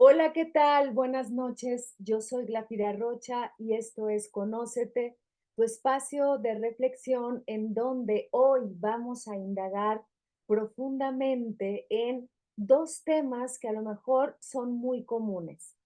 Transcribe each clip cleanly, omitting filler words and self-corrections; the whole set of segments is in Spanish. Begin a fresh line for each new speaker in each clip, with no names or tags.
Hola, ¿qué tal? Buenas noches. Yo soy Glafira Rocha y esto es Conócete, tu espacio de reflexión en donde hoy vamos a indagar profundamente en dos temas que a lo mejor son muy comunes: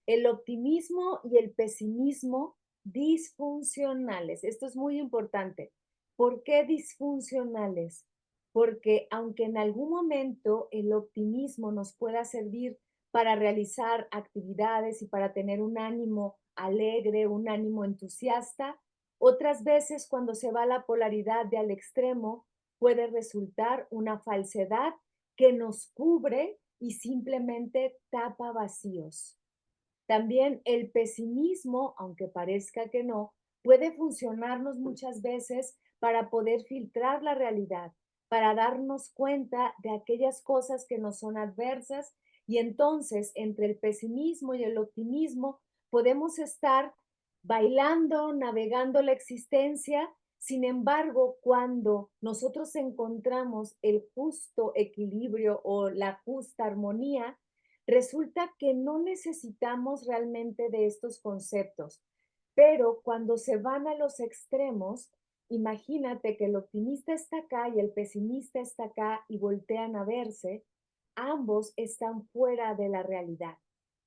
el optimismo y el pesimismo disfuncionales. Esto es muy importante. ¿Por qué disfuncionales? Porque aunque en algún momento el optimismo nos pueda servir para realizar actividades y para tener un ánimo alegre, un ánimo entusiasta, otras veces cuando se va la polaridad de al extremo puede resultar una falsedad que nos cubre y simplemente tapa vacíos. También el pesimismo, aunque parezca que no, puede funcionarnos muchas veces para poder filtrar la realidad, para darnos cuenta de aquellas cosas que nos son adversas, y entonces entre el pesimismo y el optimismo podemos estar bailando, navegando la existencia. Sin embargo, cuando nosotros encontramos el justo equilibrio o la justa armonía, resulta que no necesitamos realmente de estos conceptos, pero cuando se van a los extremos, imagínate que el optimista está acá y el pesimista está acá y voltean a verse, ambos están fuera de la realidad.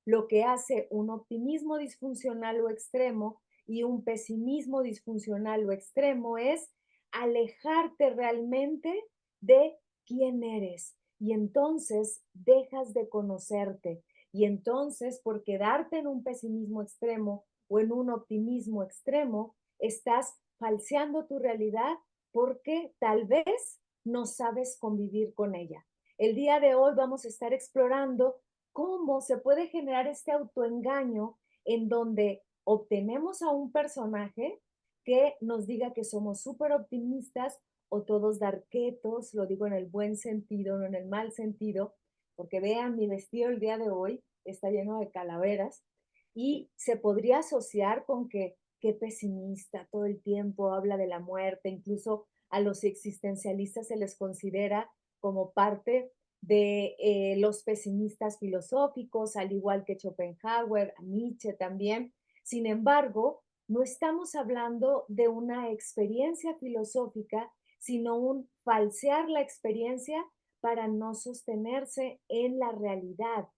Lo que hace un optimismo disfuncional o extremo y un pesimismo disfuncional o extremo es alejarte realmente de quién eres, y entonces dejas de conocerte. Y entonces, por quedarte en un pesimismo extremo o en un optimismo extremo, estás falseando tu realidad porque tal vez no sabes convivir con ella. El día de hoy vamos a estar explorando cómo se puede generar este autoengaño en donde obtenemos a un personaje que nos diga que somos súper optimistas o todos darquetos. Lo digo en el buen sentido, no en el mal sentido, porque vean, mi vestido el día de hoy está lleno de calaveras y se podría asociar con que qué pesimista, todo el tiempo habla de la muerte. Incluso a los existencialistas se les considera como parte de los pesimistas filosóficos, al igual que Schopenhauer, Nietzsche también. Sin embargo, no estamos hablando de una experiencia filosófica, sino un falsear la experiencia para no sostenerse en la realidad.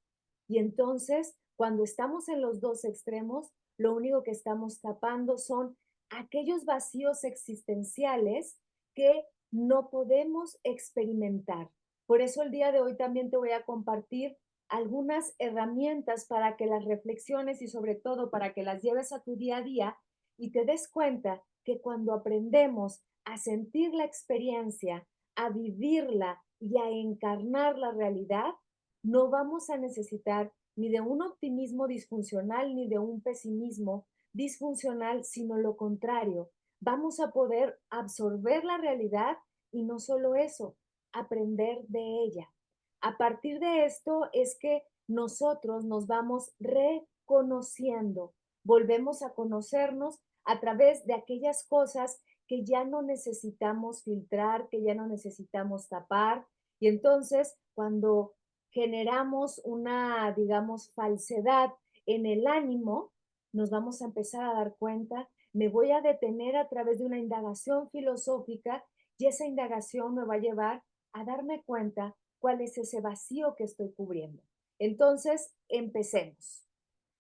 Y entonces, cuando estamos en los dos extremos, lo único que estamos tapando son aquellos vacíos existenciales que no podemos experimentar. Por eso el día de hoy también te voy a compartir algunas herramientas para que las reflexiones y sobre todo para que las lleves a tu día a día y te des cuenta que cuando aprendemos a sentir la experiencia, a vivirla y a encarnar la realidad, no vamos a necesitar ni de un optimismo disfuncional ni de un pesimismo disfuncional, sino lo contrario. Vamos a poder absorber la realidad y no solo eso, aprender de ella. A partir de esto es que nosotros nos vamos reconociendo, volvemos a conocernos a través de aquellas cosas que ya no necesitamos filtrar, que ya no necesitamos tapar. Y entonces, cuando generamos una, digamos, falsedad en el ánimo, nos vamos a empezar a dar cuenta, me voy a detener a través de una indagación filosófica y esa indagación me va a llevar a darme cuenta cuál es ese vacío que estoy cubriendo. Entonces, empecemos.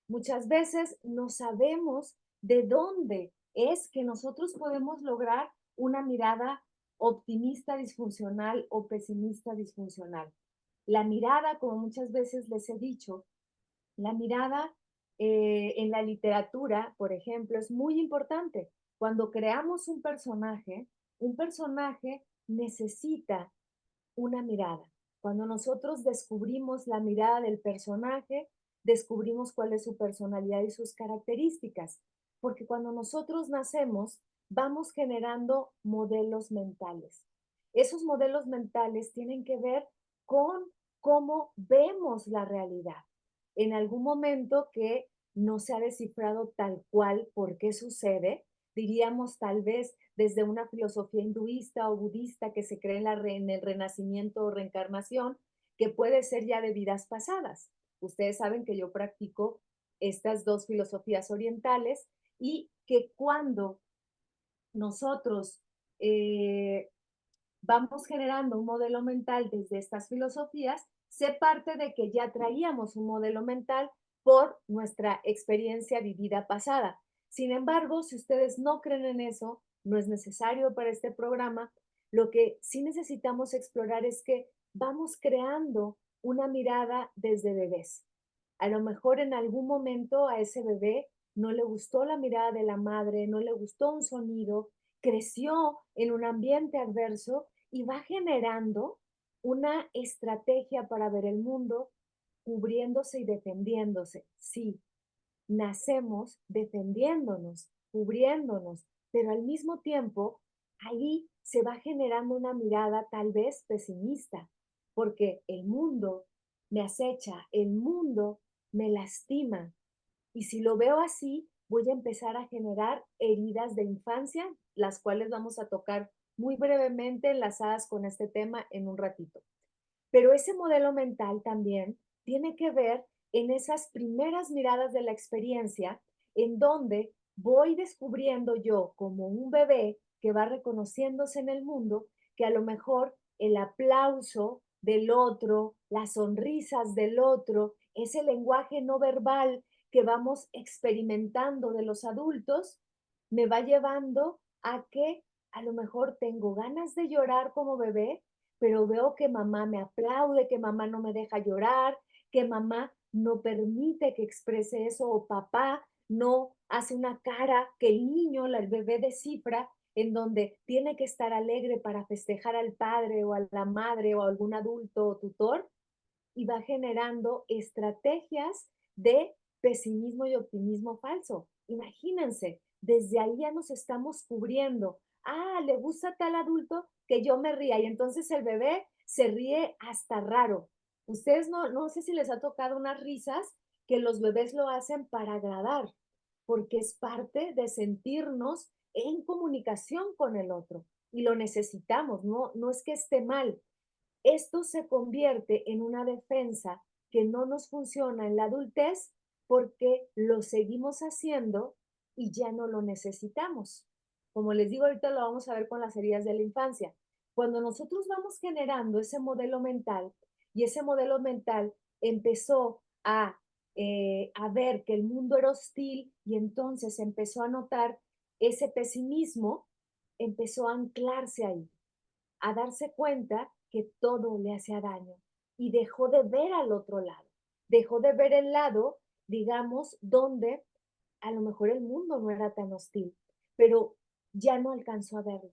Muchas veces no sabemos de dónde es que nosotros podemos lograr una mirada optimista disfuncional o pesimista disfuncional. La mirada, como muchas veces les he dicho, la mirada en la literatura, por ejemplo, es muy importante. Cuando creamos un personaje necesita una mirada. Cuando nosotros descubrimos la mirada del personaje, descubrimos cuál es su personalidad y sus características. Porque cuando nosotros nacemos, vamos generando modelos mentales. Esos modelos mentales tienen que ver con cómo vemos la realidad. En algún momento que no se ha descifrado tal cual por qué sucede, diríamos tal vez desde una filosofía hinduista o budista que se cree en el renacimiento o reencarnación, que puede ser ya de vidas pasadas. Ustedes saben que yo practico estas dos filosofías orientales y que cuando nosotros eh, vamos generando un modelo mental desde estas filosofías, se parte de que ya traíamos un modelo mental por nuestra experiencia vivida pasada. Sin embargo, si ustedes no creen en eso, no es necesario para este programa. Lo que sí necesitamos explorar es que vamos creando una mirada desde bebés. A lo mejor en algún momento a ese bebé no le gustó la mirada de la madre, no le gustó un sonido, creció en un ambiente adverso y va generando una estrategia para ver el mundo cubriéndose y defendiéndose. Sí, nacemos defendiéndonos, cubriéndonos, pero al mismo tiempo ahí se va generando una mirada tal vez pesimista, porque el mundo me acecha, el mundo me lastima. Y si lo veo así, voy a empezar a generar heridas de infancia, las cuales vamos a tocar muy brevemente enlazadas con este tema en un ratito. Pero ese modelo mental también tiene que ver en esas primeras miradas de la experiencia, en donde voy descubriendo yo como un bebé que va reconociéndose en el mundo, que a lo mejor el aplauso del otro, las sonrisas del otro, ese lenguaje no verbal que vamos experimentando de los adultos, me va llevando a que a lo mejor tengo ganas de llorar como bebé, pero veo que mamá me aplaude, que mamá no me deja llorar, que mamá no permite que exprese eso o papá no hace una cara que el niño, el bebé descifra en donde tiene que estar alegre para festejar al padre o a la madre o a algún adulto o tutor y va generando estrategias de pesimismo y optimismo falso. Imagínense, desde ahí ya nos estamos cubriendo. Ah, le gusta tal adulto que yo me ría y entonces el bebé se ríe hasta raro. Ustedes no sé si les ha tocado unas risas que los bebés lo hacen para agradar, porque es parte de sentirnos en comunicación con el otro y lo necesitamos, no es que esté mal, esto se convierte en una defensa que no nos funciona en la adultez porque lo seguimos haciendo y ya no lo necesitamos. Como les digo, ahorita lo vamos a ver con las heridas de la infancia. Cuando nosotros vamos generando ese modelo mental y ese modelo mental empezó a ver que el mundo era hostil y entonces empezó a notar ese pesimismo, empezó a anclarse ahí, a darse cuenta que todo le hacía daño y dejó de ver al otro lado, dejó de ver el lado, digamos, donde a lo mejor el mundo no era tan hostil, pero ya no alcanzó a verlo.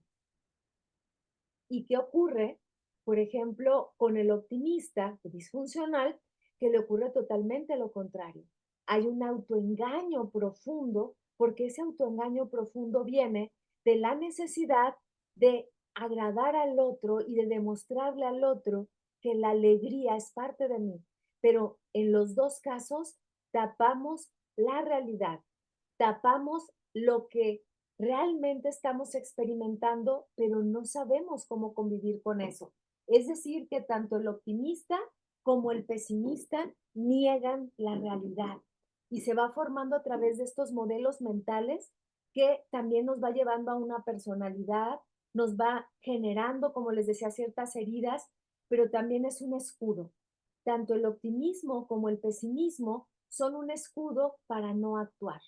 ¿Y qué ocurre, por ejemplo, con el optimista disfuncional, que le ocurre totalmente lo contrario? Hay un autoengaño profundo, porque ese autoengaño profundo viene de la necesidad de agradar al otro y de demostrarle al otro que la alegría es parte de mí. Pero en los dos casos tapamos la realidad, tapamos lo que realmente estamos experimentando, pero no sabemos cómo convivir con eso. Es decir, que tanto el optimista como el pesimista niegan la realidad y se va formando a través de estos modelos mentales que también nos va llevando a una personalidad, nos va generando, como les decía, ciertas heridas, pero también es un escudo. Tanto el optimismo como el pesimismo son un escudo para no actuar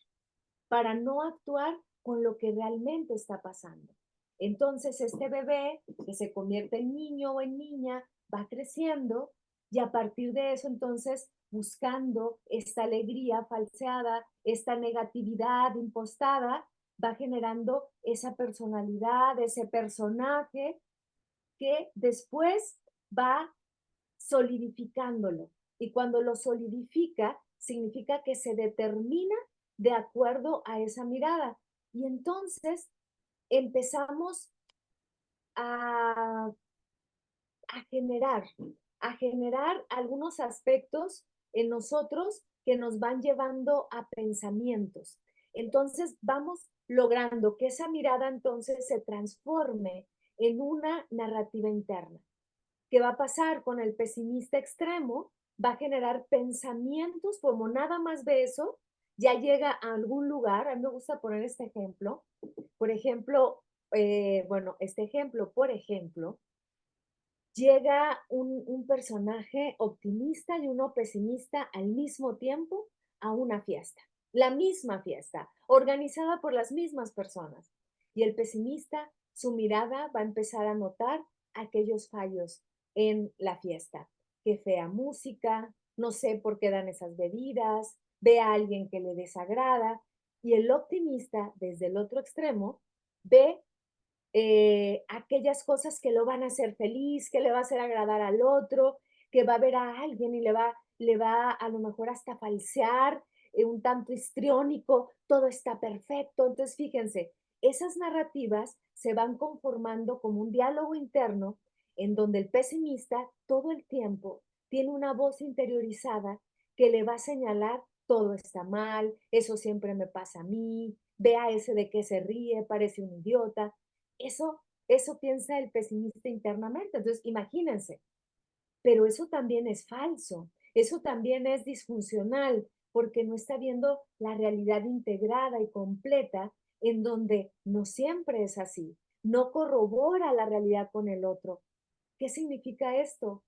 con lo que realmente está pasando. Entonces, este bebé que se convierte en niño o en niña va creciendo y a partir de eso, entonces, buscando esta alegría falseada, esta negatividad impostada, va generando esa personalidad, ese personaje que después va solidificándolo. Y cuando lo solidifica, significa que se determina de acuerdo a esa mirada. Y entonces empezamos a, a generar, a generar algunos aspectos en nosotros que nos van llevando a pensamientos. Entonces vamos logrando que esa mirada entonces se transforme en una narrativa interna. ¿Qué va a pasar con el pesimista extremo? va a generar pensamientos, como nada más ve eso, ya llega a algún lugar. A mí me gusta poner este ejemplo. Por ejemplo, bueno, este ejemplo, por ejemplo, llega un personaje optimista y uno pesimista al mismo tiempo a una fiesta, la misma fiesta, organizada por las mismas personas. Y el pesimista, su mirada va a empezar a notar aquellos fallos en la fiesta. Qué fea música, no sé por qué dan esas bebidas, ve a alguien que le desagrada. Y el optimista, desde el otro extremo, ve aquellas cosas que lo van a hacer feliz, que le va a hacer agradar al otro, que va a ver a alguien y le va a lo mejor hasta falsear, un tanto histriónico, todo está perfecto. Entonces, fíjense, esas narrativas se van conformando como un diálogo interno en donde el pesimista todo el tiempo tiene una voz interiorizada que le va a señalar todo está mal, eso siempre me pasa a mí, vea ese de que se ríe, parece un idiota. Eso piensa el pesimista internamente. Entonces, imagínense, pero eso también es falso, eso también es disfuncional, porque no está viendo la realidad integrada y completa, en donde no siempre es así, no corrobora la realidad con el otro. ¿Qué significa esto?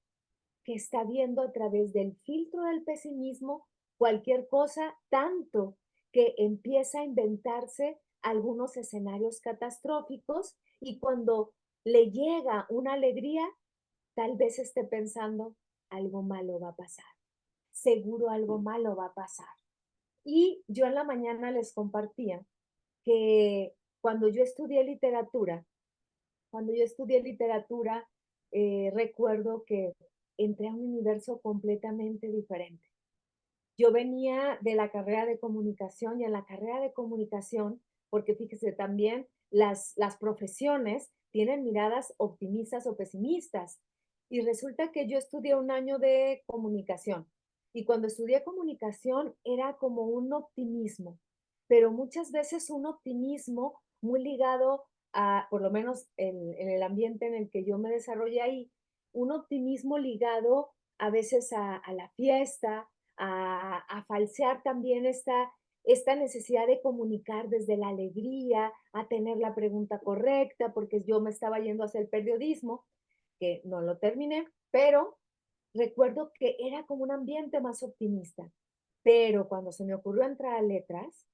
Que está viendo a través del filtro del pesimismo cualquier cosa, tanto que empieza a inventarse algunos escenarios catastróficos, y cuando le llega una alegría, tal vez esté pensando, algo malo va a pasar, seguro algo malo va a pasar. Y yo en la mañana les compartía que cuando yo estudié literatura, cuando yo estudié literatura, recuerdo que entré a un universo completamente diferente. Yo venía de la carrera de comunicación, y en la carrera de comunicación, porque fíjese también, las profesiones tienen miradas optimistas o pesimistas. Y resulta que yo estudié un año de comunicación, y cuando estudié comunicación era como un optimismo, pero muchas veces un optimismo muy ligado a, por lo menos en el ambiente en el que yo me desarrollé ahí, un optimismo ligado a veces a la fiesta, a falsear también esta necesidad de comunicar desde la alegría, a tener la pregunta correcta, porque yo me estaba yendo a hacer periodismo, que no lo terminé, pero recuerdo que era como un ambiente más optimista. Pero cuando se me ocurrió entrar a letras,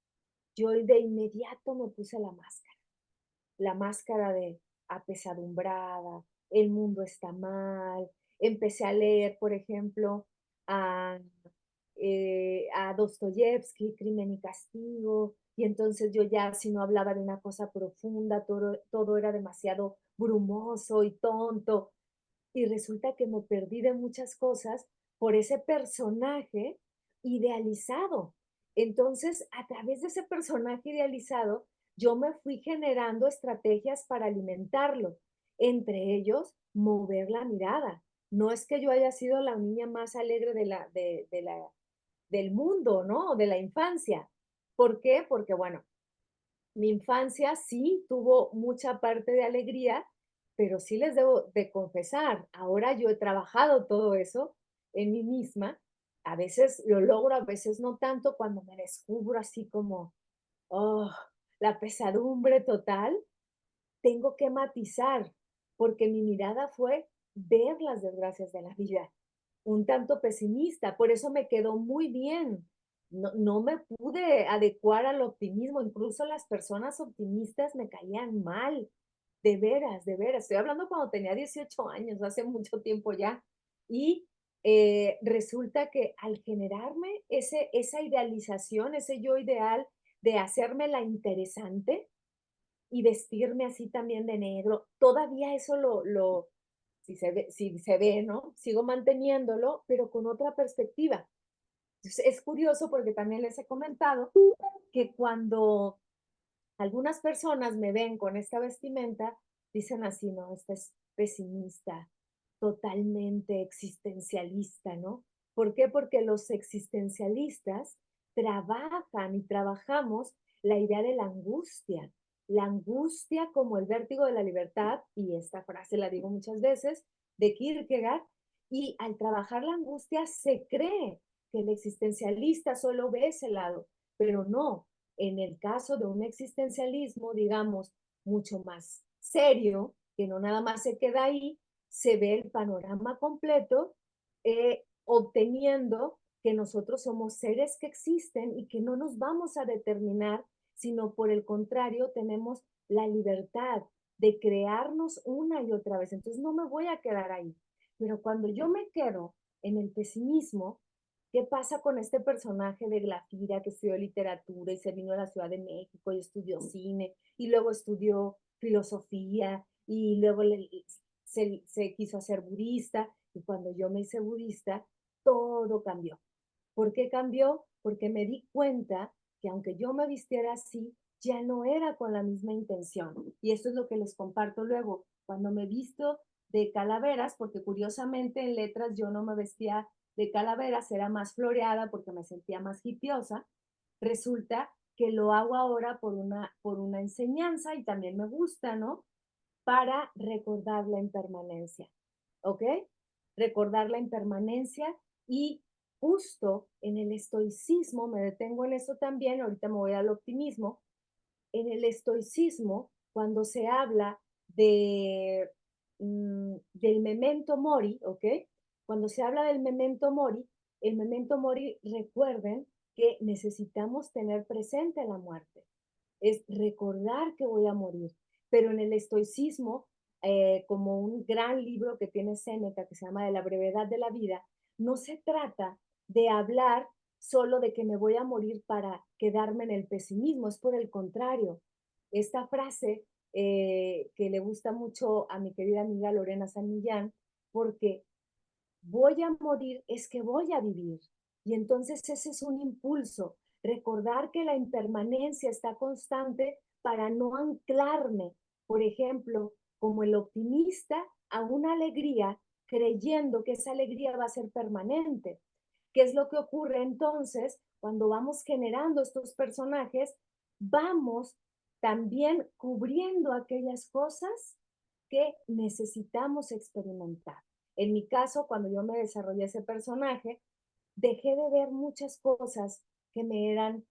yo de inmediato me puse la máscara de apesadumbrada, el mundo está mal. Empecé a leer, por ejemplo, a, a Dostoyevsky, Crimen y Castigo, y entonces yo ya, si no hablaba de una cosa profunda, todo era demasiado brumoso y tonto, y resulta que me perdí de muchas cosas por ese personaje idealizado. Entonces, a través de ese personaje idealizado, yo me fui generando estrategias para alimentarlo, entre ellos mover la mirada. No es que yo haya sido la niña más alegre del mundo, ¿no? De la infancia. ¿Por qué? Porque, bueno, mi infancia sí tuvo mucha parte de alegría, pero sí les debo de confesar, ahora yo he trabajado todo eso en mí misma. A veces lo logro, a veces no tanto, cuando me descubro así como, oh, la pesadumbre total, tengo que matizar, porque mi mirada fue ver las desgracias de la vida, un tanto pesimista, por eso me quedó muy bien. No me pude adecuar al optimismo, incluso las personas optimistas me caían mal, de veras. Estoy hablando cuando tenía 18 años, hace mucho tiempo ya. Y resulta que al generarme esa idealización, ese yo ideal de hacerme la interesante, y vestirme así también de negro. Todavía eso si se ve, ¿no? Sigo manteniéndolo, pero con otra perspectiva. Entonces, es curioso porque también les he comentado que cuando algunas personas me ven con esta vestimenta, dicen así, no, esta es pesimista, totalmente existencialista, ¿no? ¿Por qué? Porque los existencialistas trabajan y trabajamos la idea de la angustia como el vértigo de la libertad, y esta frase la digo muchas veces, de Kierkegaard, Y al trabajar la angustia se cree que el existencialista solo ve ese lado, pero no. En el caso de un existencialismo, digamos, mucho más serio, que no nada más se queda ahí, se ve el panorama completo, obteniendo que nosotros somos seres que existen y que no nos vamos a determinar, sino por el contrario, tenemos la libertad de crearnos una y otra vez. Entonces no me voy a quedar ahí. Pero cuando yo me quedo en el pesimismo, ¿qué pasa con este personaje de Glafira que estudió literatura y se vino a la Ciudad de México y estudió cine y luego estudió filosofía y luego se quiso hacer budista? Y cuando yo me hice budista, todo cambió. ¿Por qué cambió? Porque me di cuenta que aunque yo me vistiera así, ya no era con la misma intención. Y esto es lo que les comparto luego. Cuando me visto de calaveras, porque curiosamente en letras yo no me vestía de calaveras, era más floreada porque me sentía más hipiosa, resulta que lo hago ahora por una enseñanza y también me gusta, ¿no? Para recordar la impermanencia, ¿ok? Recordar la impermanencia y justo en el estoicismo, me detengo en eso también, ahorita me voy al optimismo, en el estoicismo, cuando se habla del memento mori, ¿ok? Cuando se habla del memento mori, el memento mori, recuerden que necesitamos tener presente la muerte, es recordar que voy a morir. Pero en el estoicismo, como un gran libro que tiene Séneca que se llama De la brevedad de la vida, no se trata de hablar solo de que me voy a morir para quedarme en el pesimismo, es por el contrario. Esta frase que le gusta mucho a mi querida amiga Lorena San Millán, porque voy a morir es que voy a vivir. Y entonces ese es un impulso, recordar que la impermanencia está constante para no anclarme, por ejemplo, como el optimista, a una alegría creyendo que esa alegría va a ser permanente. ¿Qué es lo que ocurre entonces cuando vamos generando estos personajes? Vamos también cubriendo aquellas cosas que necesitamos experimentar. En mi caso, cuando yo me desarrollé ese personaje, dejé de ver muchas cosas que me eran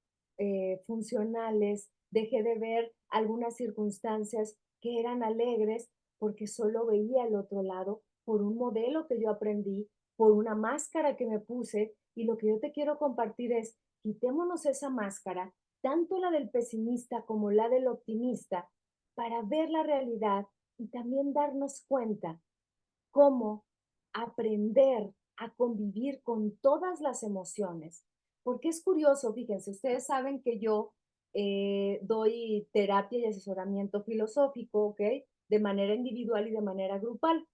funcionales, dejé de ver algunas circunstancias que eran alegres porque solo veía el otro lado por un modelo que yo aprendí, por una máscara que me puse. Y lo que yo te quiero compartir es, quitémonos esa máscara, tanto la del pesimista como la del optimista, para ver la realidad y también darnos cuenta cómo aprender a convivir con todas las emociones. Porque es curioso, fíjense, ustedes saben que yo doy terapia y asesoramiento filosófico, ¿ok? De manera individual y de manera grupal.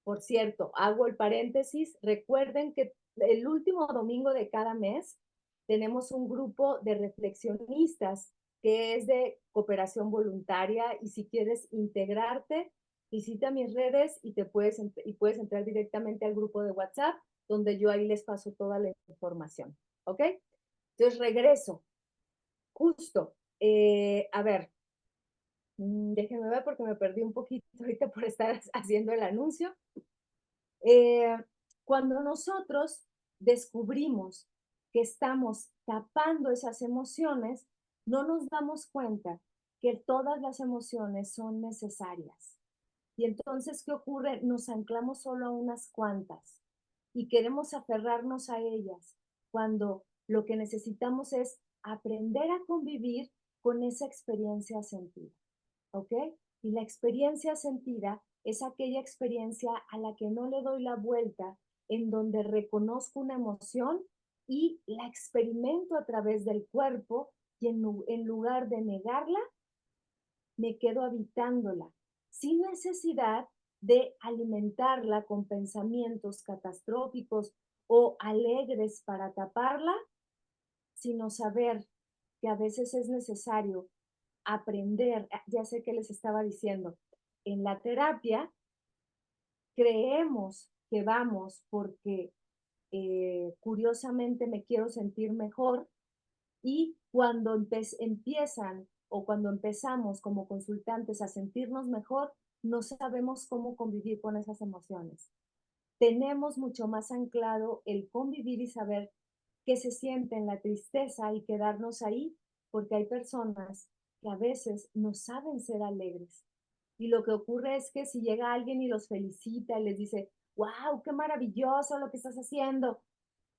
Por cierto, hago el paréntesis, recuerden que el último domingo de cada mes tenemos un grupo de reflexionistas que es de cooperación voluntaria y si quieres integrarte, visita mis redes y puedes entrar directamente al grupo de WhatsApp donde yo ahí les paso toda la información, ¿ok? Entonces regreso, justo, a ver, déjenme ver porque me perdí un poquito ahorita por estar haciendo el anuncio. Eh, Cuando nosotros descubrimos que estamos tapando esas emociones, no nos damos cuenta que todas las emociones son necesarias. Y entonces, ¿qué ocurre? Nos anclamos solo a unas cuantas y queremos aferrarnos a ellas, cuando lo que necesitamos es aprender a convivir con esa experiencia sentida. ¿Ok? Y la experiencia sentida es aquella experiencia a la que no le doy la vuelta, en donde reconozco una emoción y la experimento a través del cuerpo y en lugar de negarla, me quedo habitándola, sin necesidad de alimentarla con pensamientos catastróficos o alegres para taparla, sino saber que a veces es necesario aprender, ya sé que les estaba diciendo, en la terapia creemos que vamos porque curiosamente me quiero sentir mejor y cuando empiezan o cuando empezamos como consultantes a sentirnos mejor, no sabemos cómo convivir con esas emociones. tenemos mucho más anclado el convivir y saber qué se siente en la tristeza y quedarnos ahí, porque hay personas que a veces no saben ser alegres. Y lo que ocurre es que si llega alguien y los felicita y les dice, wow, qué maravilloso lo que estás haciendo,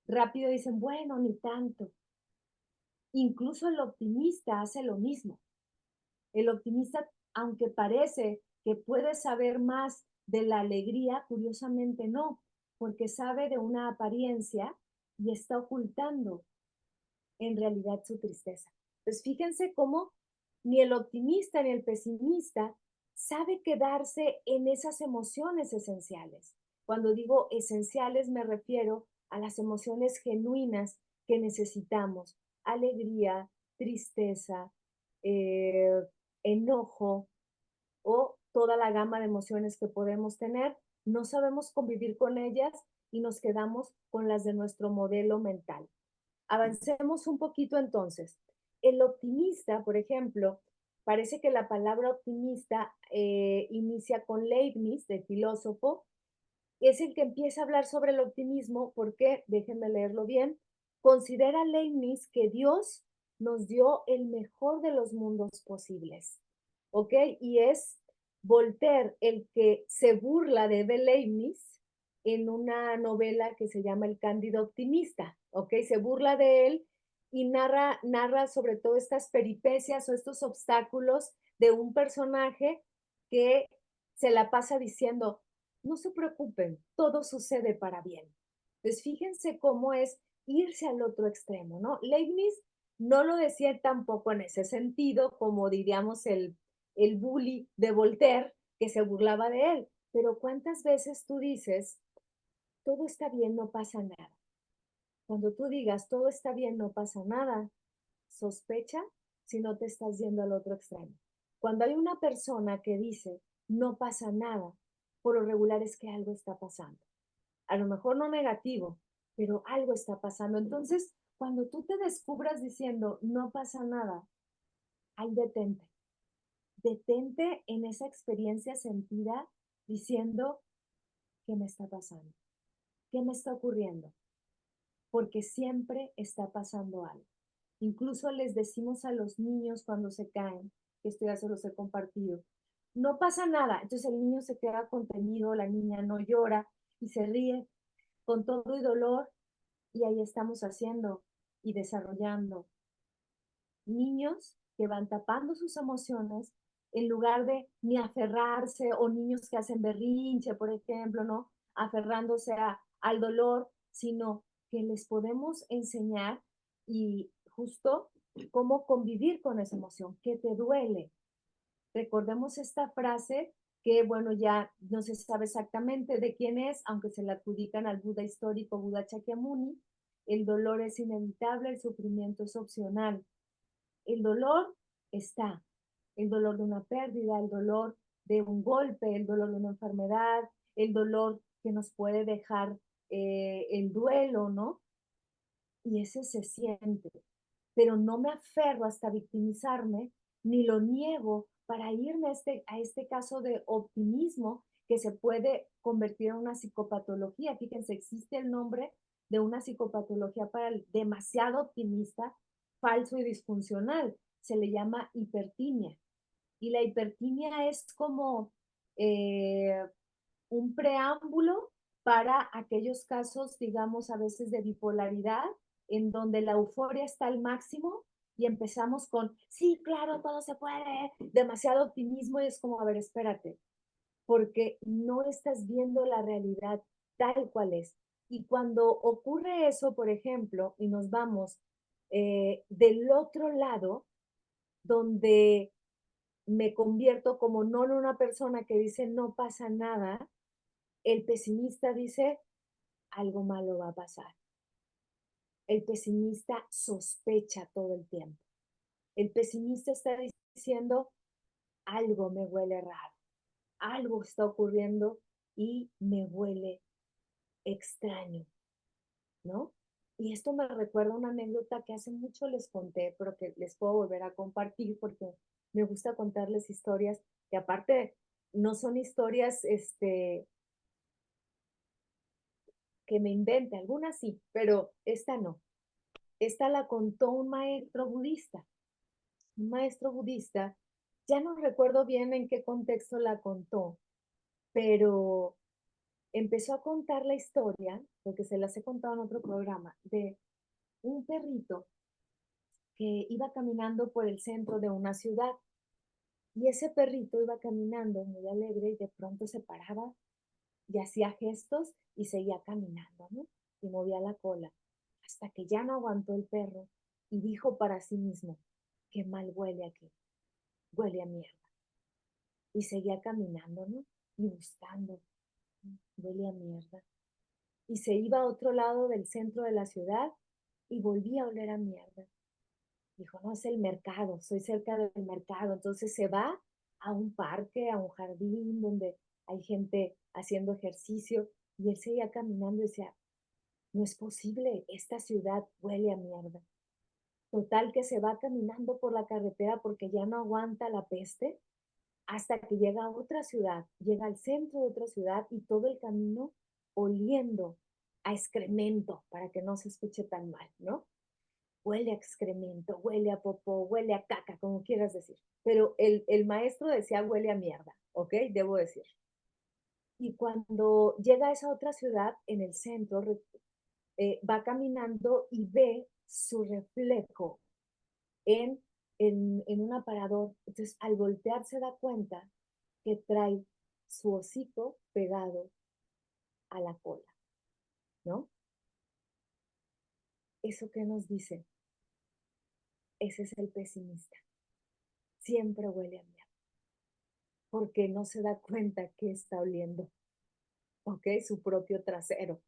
rápido dicen, bueno, ni tanto. Incluso el optimista hace lo mismo. El optimista, aunque parece que puede saber más de la alegría, curiosamente no, porque sabe de una apariencia y está ocultando en realidad su tristeza. Pues fíjense cómo ni el optimista ni el pesimista sabe quedarse en esas emociones esenciales. Cuando digo esenciales me refiero a las emociones genuinas que necesitamos, alegría, tristeza, eh, enojo o toda la gama de emociones que podemos tener. No sabemos convivir con ellas y nos quedamos con las de nuestro modelo mental. Avancemos un poquito entonces. El optimista, por ejemplo, parece que la palabra optimista inicia con Leibniz, de filósofo, es el que empieza a hablar sobre el optimismo porque, déjenme leerlo bien, considera Leibniz que Dios nos dio el mejor de los mundos posibles, ¿ok? Y es Voltaire el que se burla de Leibniz en una novela que se llama El Cándido Optimista, ¿ok? Se burla de él y narra sobre todo estas peripecias o estos obstáculos de un personaje que se la pasa diciendo, no se preocupen, todo sucede para bien. Entonces, fíjense cómo es irse al otro extremo, ¿no? Leibniz no lo decía tampoco en ese sentido, como diríamos el bully de Voltaire, que se burlaba de él. Pero ¿cuántas veces tú dices, todo está bien, no pasa nada? Cuando tú digas, todo está bien, no pasa nada, sospecha si no te estás yendo al otro extremo. Cuando hay una persona que dice, no pasa nada, por lo regular es que algo está pasando. A lo mejor no negativo, pero algo está pasando. Entonces, cuando tú te descubras diciendo, no pasa nada, ahí detente. Detente en esa experiencia sentida diciendo, ¿qué me está pasando? ¿Qué me está ocurriendo? Porque siempre está pasando algo. Incluso les decimos a los niños cuando se caen, que esto ya se los he compartido, no pasa nada. Entonces el niño se queda contenido, la niña no llora y se ríe con todo y dolor y ahí estamos haciendo y desarrollando niños que van tapando sus emociones en lugar de ni aferrarse o niños que hacen berrinche, por ejemplo, ¿no? Aferrándose al dolor, sino que les podemos enseñar y justo cómo convivir con esa emoción, que te duele. Recordemos esta frase que, bueno, ya no se sabe exactamente de quién es, aunque se la adjudican al Buda histórico, Buda Shakyamuni, el dolor es inevitable, el sufrimiento es opcional. El dolor está, el dolor de una pérdida, el dolor de un golpe, el dolor de una enfermedad, el dolor que nos puede dejar el duelo, ¿no? Y ese se siente, pero no me aferro hasta victimizarme, ni lo niego para irme a este caso de optimismo que se puede convertir en una psicopatología. Fíjense, existe el nombre de una psicopatología para el demasiado optimista, falso y disfuncional. Se le llama hipertimia. Y la hipertimia es como eh, un preámbulo para aquellos casos, digamos, a veces de bipolaridad, en donde la euforia está al máximo y empezamos con, sí, claro, todo se puede, demasiado optimismo y es como, a ver, espérate, porque no estás viendo la realidad tal cual es. Y cuando ocurre eso, por ejemplo, y nos vamos del otro lado, donde me convierto como no en una persona que dice no pasa nada, el pesimista dice algo malo va a pasar. El pesimista sospecha todo el tiempo. El pesimista está diciendo algo me huele raro, algo está ocurriendo y me huele extraño, ¿no? Y esto me recuerda una anécdota que hace mucho les conté, pero que les puedo volver a compartir porque me gusta contarles historias que aparte no son historias, que me invente, algunas sí, pero esta no. Esta la contó un maestro budista. Un maestro budista, ya no recuerdo bien en qué contexto la contó, pero empezó a contar la historia, porque se las he contado en otro programa, de un perrito que iba caminando por el centro de una ciudad. Y ese perrito iba caminando muy alegre y de pronto se paraba y hacía gestos y seguía caminando, ¿no? Y movía la cola, hasta que ya no aguantó el perro y dijo para sí mismo, qué mal huele aquí, huele a mierda. Y seguía caminando, ¿no? Y buscando, huele a mierda. Y se iba a otro lado del centro de la ciudad y volvía a oler a mierda. Dijo, no, es el mercado, soy cerca del mercado. Entonces se va a un parque, a un jardín donde hay gente haciendo ejercicio y él seguía caminando y decía, no es posible, esta ciudad huele a mierda. Total que se va caminando por la carretera porque ya no aguanta la peste hasta que llega a otra ciudad, llega al centro de otra ciudad y todo el camino oliendo a excremento para que no se escuche tan mal, ¿no? Huele a excremento, huele a popó, huele a caca, como quieras decir. Pero el maestro decía huele a mierda, ¿ok? Debo decir. Y cuando llega a esa otra ciudad, en el centro, va caminando y ve su reflejo en, en un aparador. Entonces, al voltear se da cuenta que trae su hocico pegado a la cola, ¿no? ¿Eso qué nos dice? Ese es el pesimista. Siempre huele a mierda, porque no se da cuenta que está oliendo, ¿ok? Su propio trasero.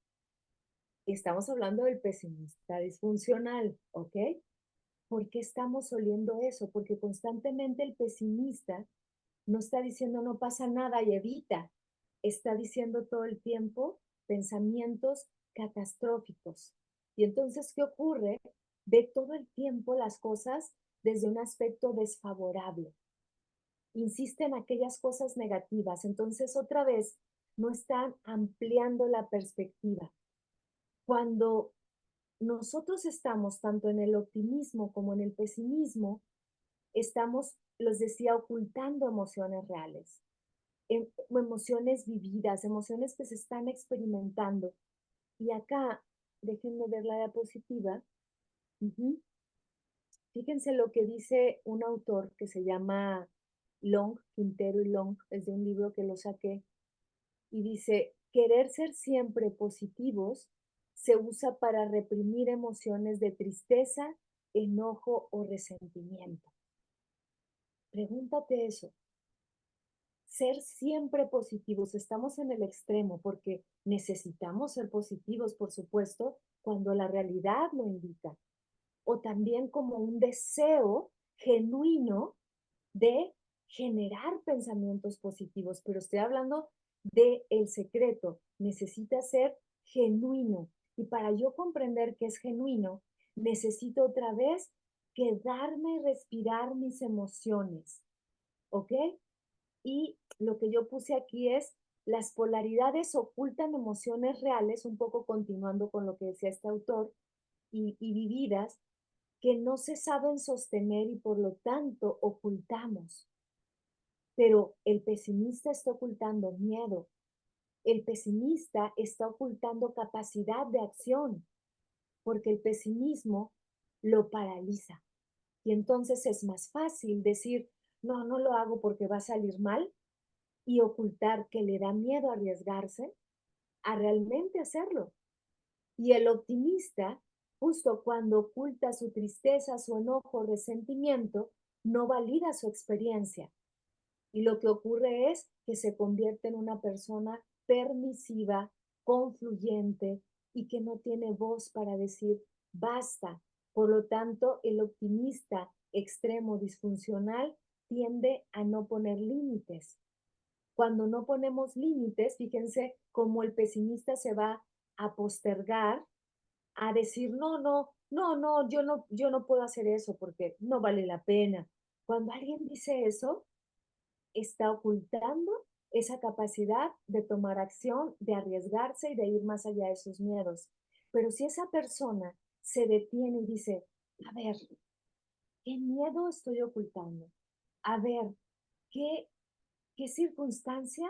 Y estamos hablando del pesimista disfuncional, ¿ok? ¿Por qué estamos oliendo eso? Porque constantemente el pesimista no está diciendo no pasa nada y evita, está diciendo todo el tiempo pensamientos catastróficos. Y entonces, ¿qué ocurre? Ve todo el tiempo las cosas desde un aspecto desfavorable. Insiste en aquellas cosas negativas. Entonces, otra vez, no están ampliando la perspectiva. Cuando nosotros estamos tanto en el optimismo como en el pesimismo, estamos, los decía, ocultando emociones reales, emociones vividas, emociones que se están experimentando. Y acá, déjenme ver la diapositiva. Uh-huh. Fíjense lo que dice un autor que se llama Long, Quintero y Long, es de un libro que lo saqué, y dice, querer ser siempre positivos se usa para reprimir emociones de tristeza, enojo o resentimiento. Pregúntate eso. Ser siempre positivos, estamos en el extremo porque necesitamos ser positivos, por supuesto, cuando la realidad lo indica, o también como un deseo genuino de generar pensamientos positivos, pero estoy hablando de el secreto, necesita ser genuino. Y para yo comprender que es genuino, necesito otra vez quedarme y respirar mis emociones, ¿ok? Y lo que yo puse aquí es, las polaridades ocultan emociones reales, un poco continuando con lo que decía este autor, y vividas, que no se saben sostener y por lo tanto ocultamos. Pero el pesimista está ocultando miedo. El pesimista está ocultando capacidad de acción, porque el pesimismo lo paraliza. Y entonces es más fácil decir, no, no lo hago porque va a salir mal, y ocultar que le da miedo arriesgarse a realmente hacerlo. Y el optimista, justo cuando oculta su tristeza, su enojo, resentimiento, no valida su experiencia. Y lo que ocurre es que se convierte en una persona permisiva, confluyente y que no tiene voz para decir basta. Por lo tanto, el optimista extremo disfuncional tiende a no poner límites. Cuando no ponemos límites, fíjense cómo el pesimista se va a postergar, a decir, no, no, no, no, yo no puedo hacer eso porque no vale la pena. Cuando alguien dice eso, está ocultando esa capacidad de tomar acción, de arriesgarse y de ir más allá de sus miedos. Pero si esa persona se detiene y dice, a ver, ¿qué miedo estoy ocultando? A ver, ¿qué, qué circunstancia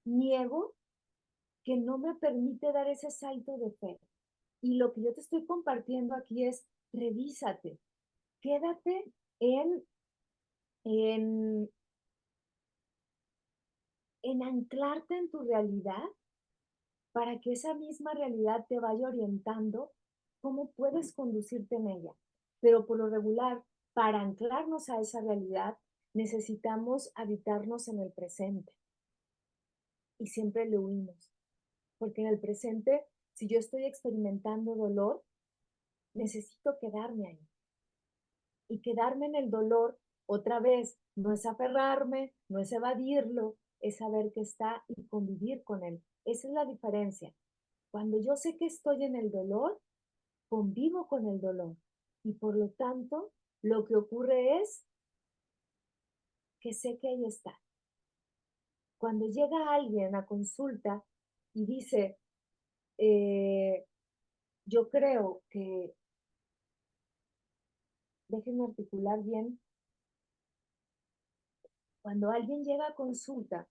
niego que no me permite dar ese salto de fe? Y lo que yo te estoy compartiendo aquí es, revísate, quédate en, en, en anclarte en tu realidad para que esa misma realidad te vaya orientando cómo puedes conducirte en ella. Pero por lo regular, para anclarnos a esa realidad, necesitamos habitarnos en el presente y siempre le huimos, porque en el presente, si yo estoy experimentando dolor, necesito quedarme ahí. Y quedarme en el dolor, otra vez, no es aferrarme, no es evadirlo, es saber que está y convivir con él. Esa es la diferencia. Cuando yo sé que estoy en el dolor, convivo con el dolor. Y por lo tanto, lo que ocurre es que sé que ahí está. Cuando llega alguien a consulta y dice, eh, yo creo que, déjenme articular bien, cuando alguien llega a consulta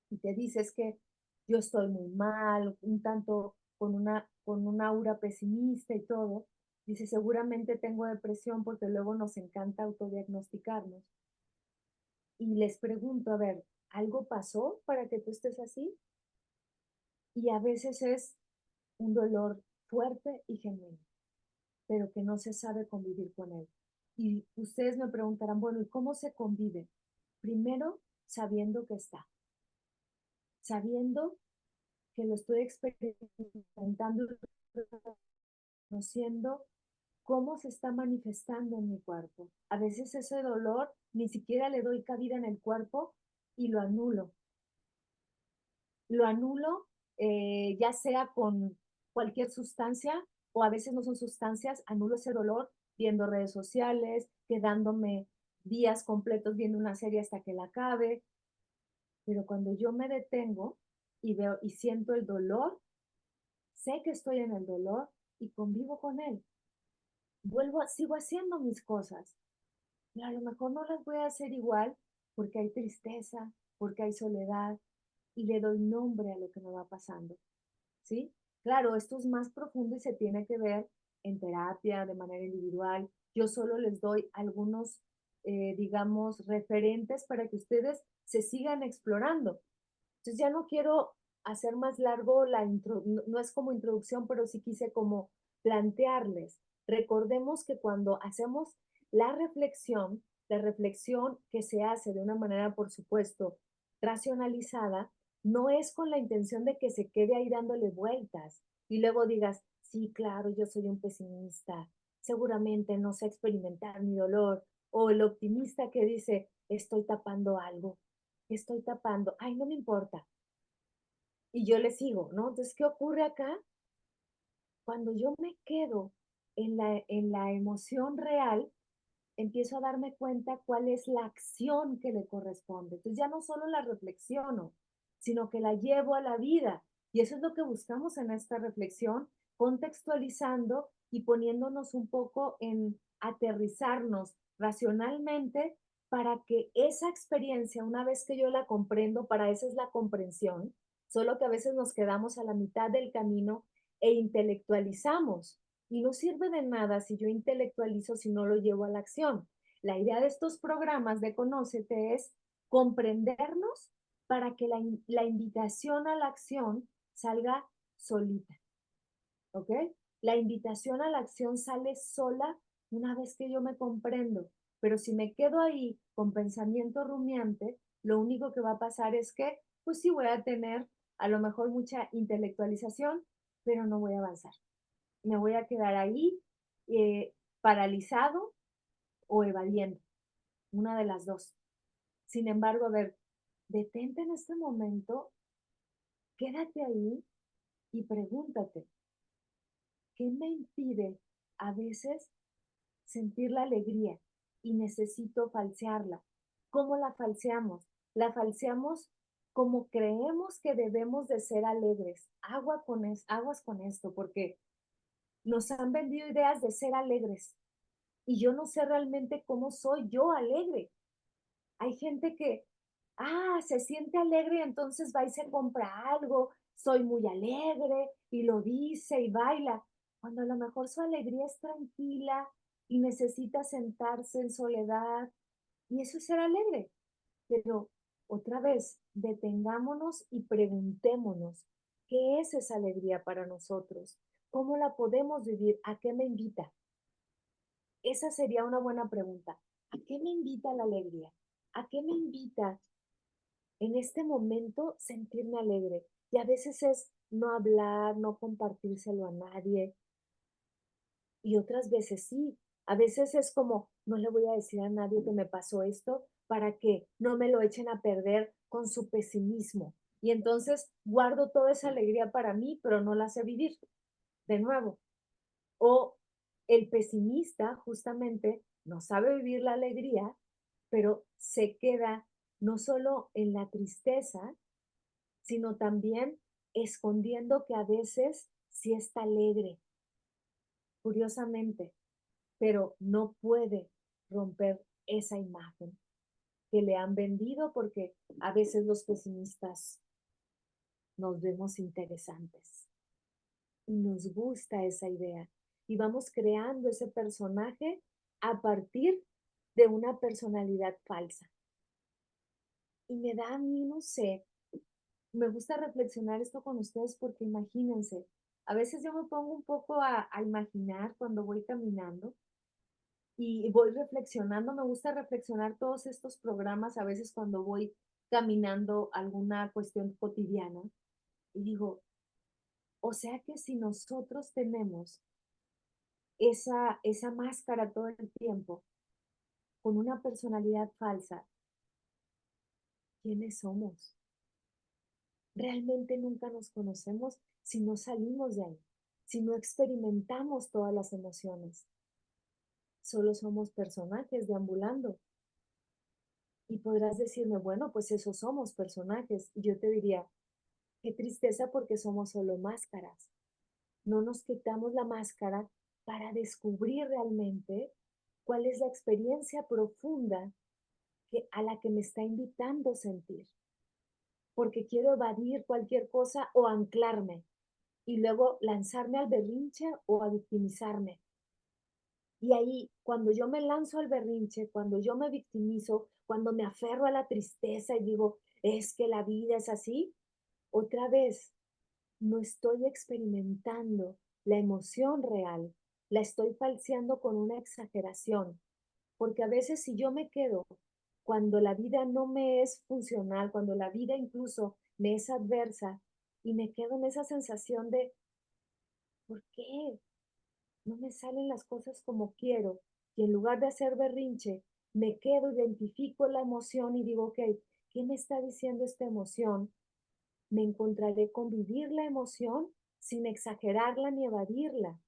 y te dices que yo estoy muy mal, un tanto con una aura pesimista y todo, dice, seguramente tengo depresión porque luego nos encanta autodiagnosticarnos. Y les pregunto, a ver, ¿algo pasó para que tú estés así? Y a veces es un dolor fuerte y genuino, pero que no se sabe convivir con él. Y ustedes me preguntarán, bueno, ¿y cómo se convive? Primero, sabiendo que está, sabiendo que lo estoy experimentando, conociendo cómo se está manifestando en mi cuerpo. A veces ese dolor ni siquiera le doy cabida en el cuerpo y lo anulo. Lo anulo ya sea con cualquier sustancia o a veces no son sustancias, anulo ese dolor viendo redes sociales, quedándome días completos viendo una serie hasta que la acabe, pero cuando yo me detengo y veo y siento el dolor, sé que estoy en el dolor y convivo con él. Sigo haciendo mis cosas, pero a lo mejor no las voy a hacer igual porque hay tristeza, porque hay soledad y le doy nombre a lo que me va pasando. ¿Sí? Claro, esto es más profundo y se tiene que ver en terapia de manera individual. Yo solo les doy algunos, digamos, referentes para que ustedes se sigan explorando. Entonces ya no quiero hacer más largo la intro, no, no es como introducción, pero sí quise como plantearles. Recordemos que cuando hacemos la reflexión que se hace de una manera, por supuesto, racionalizada, no es con la intención de que se quede ahí dándole vueltas y luego digas, sí, claro, yo soy un pesimista, seguramente no sé experimentar mi dolor, o el optimista que dice, estoy tapando algo, estoy tapando, ay, no me importa. Y yo le sigo, ¿no? Entonces, ¿qué ocurre acá? Cuando yo me quedo en la emoción real, empiezo a darme cuenta cuál es la acción que le corresponde. Entonces ya no solo la reflexiono, sino que la llevo a la vida. Y eso es lo que buscamos en esta reflexión, contextualizando y poniéndonos un poco en aterrizarnos racionalmente para que esa experiencia, una vez que yo la comprendo, para eso es la comprensión, solo que a veces nos quedamos a la mitad del camino e intelectualizamos. Y no sirve de nada si yo intelectualizo si no lo llevo a la acción. La idea de estos programas de Conócete es comprendernos para que la invitación a la acción salga solita. ¿Ok? La invitación a la acción sale sola una vez que yo me comprendo. Pero si me quedo ahí con pensamiento rumiante, lo único que va a pasar es que, pues sí voy a tener a lo mejor mucha intelectualización, pero no voy a avanzar. Me voy a quedar ahí paralizado o evadiendo, una de las dos. Sin embargo, a ver, detente en este momento, quédate ahí y pregúntate, ¿qué me impide a veces sentir la alegría y necesito falsearla? ¿Cómo la falseamos? La falseamos como creemos que debemos de ser alegres. Aguas con esto, porque nos han vendido ideas de ser alegres y yo no sé realmente cómo soy yo alegre. Hay gente que, se siente alegre y entonces va y se compra algo, soy muy alegre y lo dice y baila, cuando a lo mejor su alegría es tranquila y necesita sentarse en soledad y eso es ser alegre. Pero otra vez, detengámonos y preguntémonos, ¿qué es esa alegría para nosotros? ¿Cómo la podemos vivir? ¿A qué me invita? Esa sería una buena pregunta. ¿A qué me invita la alegría? ¿A qué me invita en este momento sentirme alegre? Y a veces es no hablar, no compartírselo a nadie. Y otras veces sí. A veces es como, no le voy a decir a nadie que me pasó esto para que no me lo echen a perder con su pesimismo. Y entonces guardo toda esa alegría para mí, pero no la sé vivir de nuevo. O el pesimista justamente no sabe vivir la alegría, pero se queda no solo en la tristeza, sino también escondiendo que a veces sí está alegre, curiosamente, pero no puede romper esa imagen que le han vendido porque a veces los pesimistas nos vemos interesantes y nos gusta esa idea y vamos creando ese personaje a partir de una personalidad falsa. Y me da a mí, no sé, me gusta reflexionar esto con ustedes porque imagínense, a veces yo me pongo un poco a imaginar cuando voy caminando y voy reflexionando, me gusta reflexionar todos estos programas a veces cuando voy caminando alguna cuestión cotidiana y digo, o sea que si nosotros tenemos esa máscara todo el tiempo con una personalidad falsa, ¿quiénes somos? Realmente nunca nos conocemos si no salimos de ahí, si no experimentamos todas las emociones. Solo somos personajes deambulando. Y podrás decirme, bueno, pues esos somos personajes. Y yo te diría, qué tristeza porque somos solo máscaras. No nos quitamos la máscara para descubrir realmente cuál es la experiencia profunda a la que me está invitando a sentir. Porque quiero evadir cualquier cosa o anclarme y luego lanzarme al berrinche o a victimizarme. Y ahí, cuando yo me lanzo al berrinche, cuando yo me victimizo, cuando me aferro a la tristeza y digo, es que la vida es así, otra vez no estoy experimentando la emoción real, la estoy falseando con una exageración, porque a veces si yo me quedo cuando la vida no me es funcional, cuando la vida incluso me es adversa y me quedo en esa sensación de, ¿por qué? No me salen las cosas como quiero y en lugar de hacer berrinche, me quedo, identifico la emoción y digo, ok, ¿qué me está diciendo esta emoción? Me encontraré con vivir la emoción sin exagerarla ni evadirla.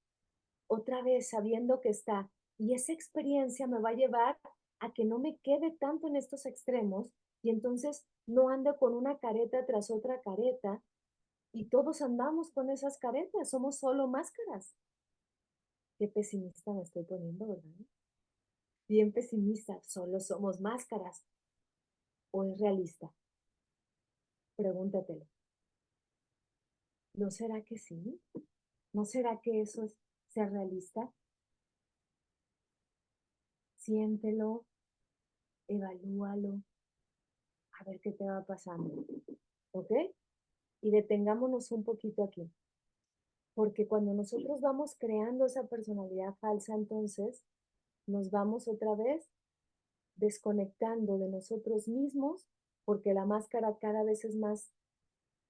Otra vez sabiendo que está. Y esa experiencia me va a llevar a que no me quede tanto en estos extremos y entonces no ande con una careta tras otra careta y todos andamos con esas caretas, somos solo máscaras. Qué pesimista me estoy poniendo, ¿verdad? Bien pesimista, solo somos máscaras. ¿O es realista? Pregúntatelo. ¿No será que sí? ¿No será que eso es ser realista? Siéntelo, evalúalo, a ver qué te va pasando. ¿Ok? Y detengámonos un poquito aquí. Porque cuando nosotros vamos creando esa personalidad falsa, entonces nos vamos otra vez desconectando de nosotros mismos, porque la máscara cada vez es más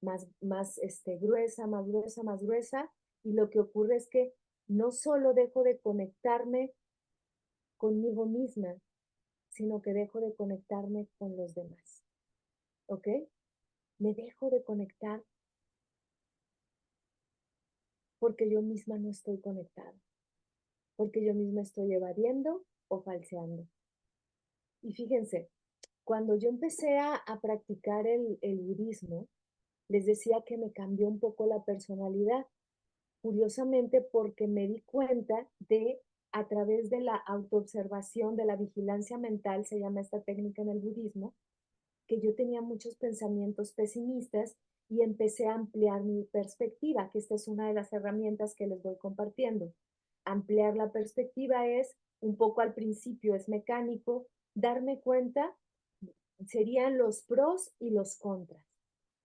gruesa, más gruesa, más gruesa, y lo que ocurre es que no solo dejo de conectarme conmigo misma, sino que dejo de conectarme con los demás. ¿Ok? Me dejo de conectar porque yo misma no estoy conectada, porque yo misma estoy evadiendo o falseando. Y fíjense, Cuando yo empecé a practicar el budismo, les decía que me cambió un poco la personalidad, curiosamente porque me di cuenta de, a través de la autoobservación, de la vigilancia mental, se llama esta técnica en el budismo, que yo tenía muchos pensamientos pesimistas y empecé a ampliar mi perspectiva, que esta es una de las herramientas que les voy compartiendo. Ampliar la perspectiva es, un poco al principio es mecánico, darme cuenta, serían los pros y los contras.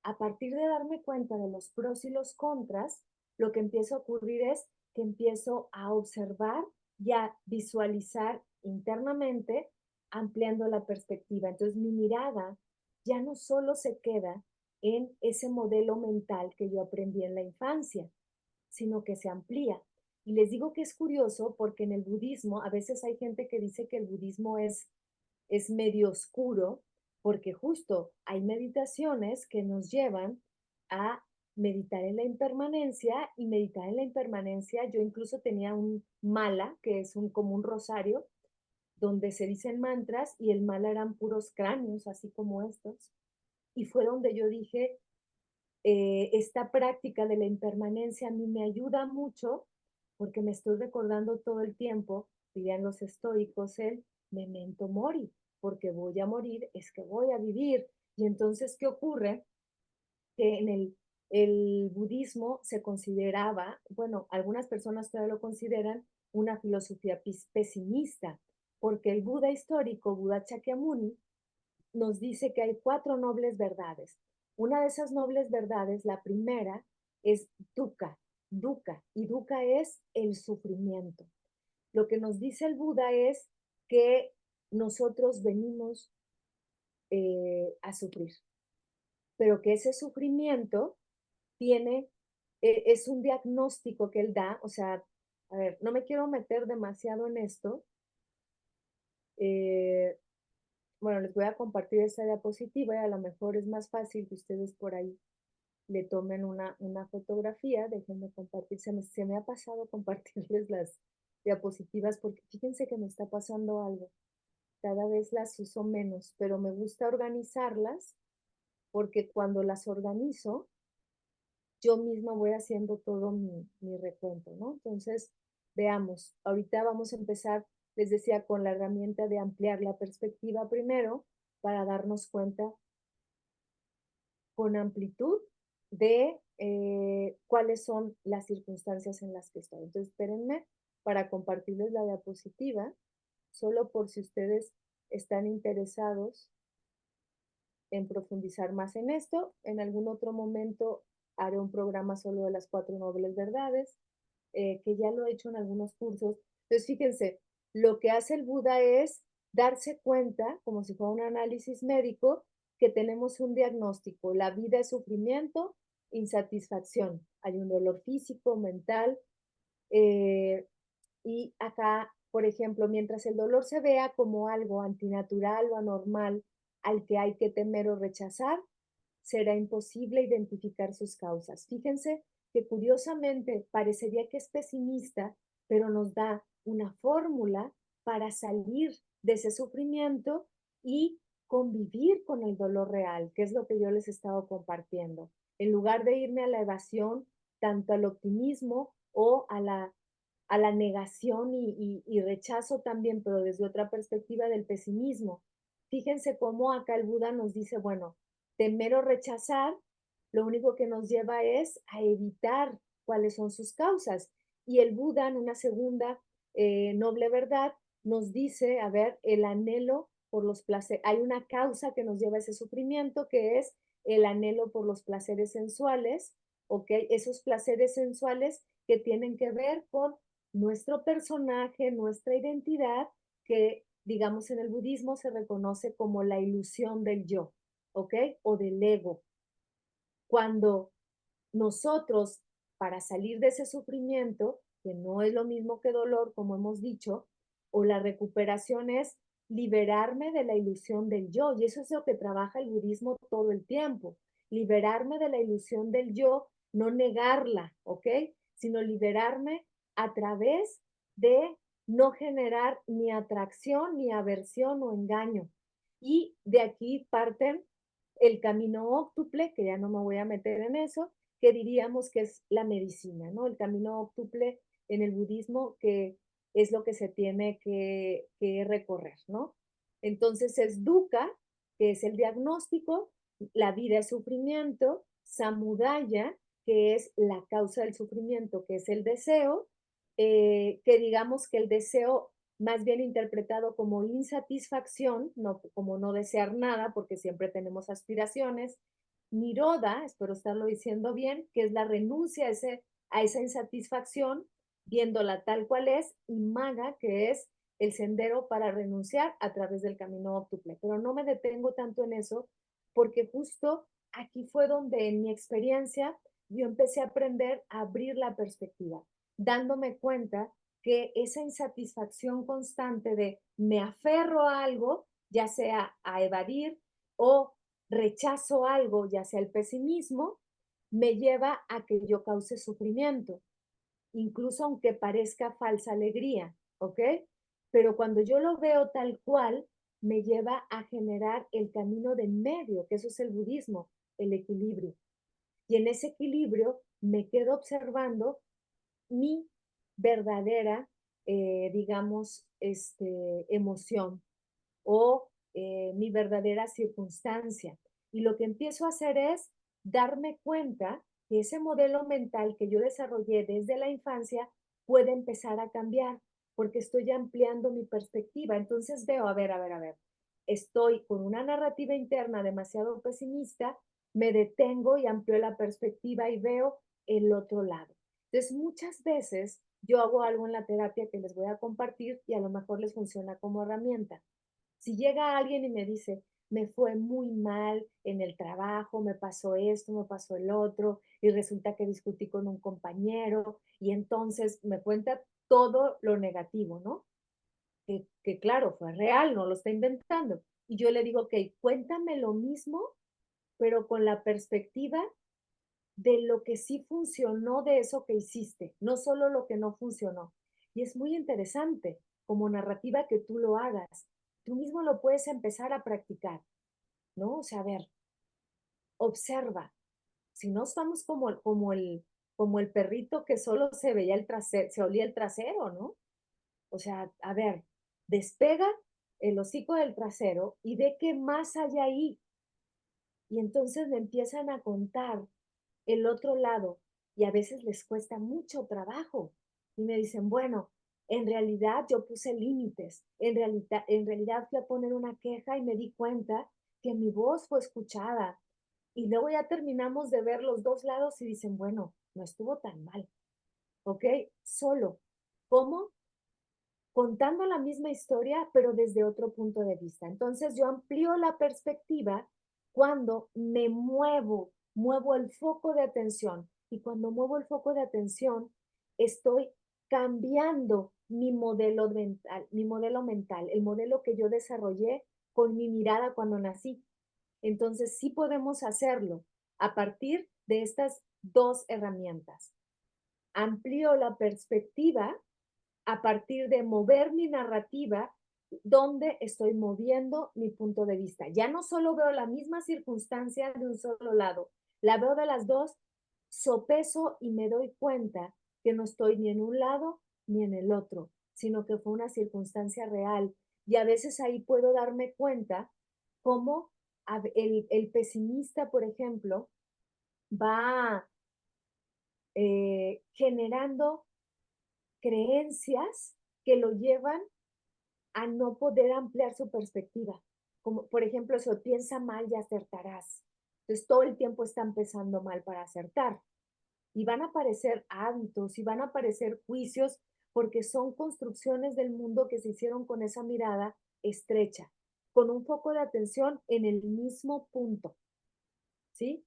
A partir de darme cuenta de los pros y los contras, lo que empieza a ocurrir es que empiezo a observar y a visualizar internamente, ampliando la perspectiva. Entonces mi mirada ya no solo se queda en ese modelo mental que yo aprendí en la infancia, sino que se amplía. Y les digo que es curioso porque en el budismo, a veces hay gente que dice que el budismo es medio oscuro, porque justo hay meditaciones que nos llevan a meditar en la impermanencia, y meditar en la impermanencia, yo incluso tenía un mala, que es como un rosario, donde se dicen mantras, y el mala eran puros cráneos, así como estos. Y fue donde yo dije, esta práctica de la impermanencia a mí me ayuda mucho porque me estoy recordando todo el tiempo, dirían los estoicos, el memento mori, porque voy a morir, es que voy a vivir. Y entonces, ¿qué ocurre? Que en el budismo se consideraba, bueno, algunas personas todavía lo consideran una filosofía pesimista, porque el Buda histórico, Buda Shakyamuni, nos dice que hay cuatro nobles verdades. Una de esas nobles verdades, la primera, es dukkha, dukkha, y dukkha es el sufrimiento. Lo que nos dice el Buda es que nosotros venimos a sufrir, pero que ese sufrimiento tiene, es un diagnóstico que él da, o sea, a ver, no me quiero meter demasiado en esto. eh, bueno, les voy a compartir esta diapositiva y a lo mejor es más fácil que ustedes por ahí le tomen una fotografía. Déjenme compartir, se me ha pasado compartirles las diapositivas porque fíjense que me está pasando algo. Cada vez las uso menos, pero me gusta organizarlas porque cuando las organizo, yo misma voy haciendo todo mi recuento, ¿no? Entonces, veamos, ahorita vamos a empezar, les decía, con la herramienta de ampliar la perspectiva primero para darnos cuenta con amplitud de cuáles son las circunstancias en las que estoy. Entonces, espérenme para compartirles la diapositiva, solo por si ustedes están interesados en profundizar más en esto. En algún otro momento haré un programa solo de las cuatro nobles verdades, que ya lo he hecho en algunos cursos. Entonces, fíjense, lo que hace el Buda es darse cuenta, como si fuera un análisis médico, que tenemos un diagnóstico. La vida es sufrimiento, insatisfacción. Hay un dolor físico, mental, eh, y acá, por ejemplo, mientras el dolor se vea como algo antinatural o anormal al que hay que temer o rechazar, será imposible identificar sus causas. Fíjense que curiosamente parecería que es pesimista, pero nos da una fórmula para salir de ese sufrimiento y convivir con el dolor real, que es lo que yo les he estado compartiendo. En lugar de irme a la evasión, tanto al optimismo o a la negación y rechazo también, pero desde otra perspectiva del pesimismo. Fíjense cómo acá el Buda nos dice, bueno, temer o rechazar, lo único que nos lleva es a evitar cuáles son sus causas. Y el Buda, en una segunda noble verdad, nos dice, a ver, el anhelo por los placeres, hay una causa que nos lleva a ese sufrimiento, que es el anhelo por los placeres sensuales, ¿ok? Esos placeres sensuales que tienen que ver con nuestro personaje, nuestra identidad, que digamos en el budismo se reconoce como la ilusión del yo, ¿ok? O del ego. Cuando nosotros, para salir de ese sufrimiento, que no es lo mismo que dolor, como hemos dicho, o la recuperación es liberarme de la ilusión del yo, y eso es lo que trabaja el budismo todo el tiempo, liberarme de la ilusión del yo, no negarla, ¿ok? Sino liberarme a través de no generar ni atracción, ni aversión o engaño. Y de aquí parten el camino óctuple, que ya no me voy a meter en eso, que diríamos que es la medicina, ¿no? El camino óctuple en el budismo, que es lo que se tiene que recorrer, ¿no? Entonces es dukkha, que es el diagnóstico, la vida es sufrimiento, samudaya, que es la causa del sufrimiento, que es el deseo, que digamos que el deseo más bien interpretado como insatisfacción, no, como no desear nada, porque siempre tenemos aspiraciones. Niroda, espero estarlo diciendo bien, que es la renuncia a esa insatisfacción, viéndola tal cual es, y maga, que es el sendero para renunciar a través del camino óctuple. Pero no me detengo tanto en eso, porque justo aquí fue donde en mi experiencia yo empecé a aprender a abrir la perspectiva, dándome cuenta que esa insatisfacción constante de me aferro a algo, ya sea a evadir o rechazo algo, ya sea el pesimismo, me lleva a que yo cause sufrimiento, incluso aunque parezca falsa alegría, ¿ok? Pero cuando yo lo veo tal cual, me lleva a generar el camino de medio, que eso es el budismo, el equilibrio. Y en ese equilibrio me quedo observando mi verdadera, digamos, emoción o mi verdadera circunstancia. Y lo que empiezo a hacer es darme cuenta que ese modelo mental que yo desarrollé desde la infancia puede empezar a cambiar porque estoy ampliando mi perspectiva. Entonces veo, a ver, estoy con una narrativa interna demasiado pesimista, me detengo y amplio la perspectiva y veo el otro lado. Entonces, muchas veces yo hago algo en la terapia que les voy a compartir y a lo mejor les funciona como herramienta. Si llega alguien y me dice, me fue muy mal en el trabajo, me pasó esto, me pasó el otro, y resulta que discutí con un compañero, y entonces me cuenta todo lo negativo, ¿no? Que claro, fue real, no lo está inventando. Y yo le digo, ok, cuéntame lo mismo, pero con la perspectiva de lo que sí funcionó de eso que hiciste, no solo lo que no funcionó. Y es muy interesante como narrativa que tú lo hagas. Tú mismo lo puedes empezar a practicar, ¿no? O sea, a ver, observa. Si no estamos como el perrito que solo se veía el trasero, se olía el trasero, ¿no? O sea, a ver, despega el hocico del trasero y ve qué más hay ahí. Y entonces me empiezan a contar el otro lado y a veces les cuesta mucho trabajo y me dicen, bueno, en realidad yo puse límites, en realidad fui a poner una queja y me di cuenta que mi voz fue escuchada y luego ya terminamos de ver los dos lados y dicen, bueno, no estuvo tan mal, ¿ok? Solo, ¿cómo? Contando la misma historia, pero desde otro punto de vista. Entonces yo amplío la perspectiva cuando me muevo el foco de atención. Y cuando muevo el foco de atención, estoy cambiando mi modelo mental, el modelo que yo desarrollé con mi mirada cuando nací. Entonces sí podemos hacerlo a partir de estas dos herramientas. Amplío la perspectiva a partir de mover mi narrativa donde estoy moviendo mi punto de vista. Ya no solo veo la misma circunstancia de un solo lado, la veo de las dos, sopeso y me doy cuenta que no estoy ni en un lado ni en el otro, sino que fue una circunstancia real. Y a veces ahí puedo darme cuenta cómo el pesimista, por ejemplo, va generando creencias que lo llevan a no poder ampliar su perspectiva. Como por ejemplo, si piensa mal ya acertarás. Entonces todo el tiempo está empezando mal para acertar. Y van a aparecer hábitos y van a aparecer juicios porque son construcciones del mundo que se hicieron con esa mirada estrecha, con un foco de atención en el mismo punto. ¿Sí?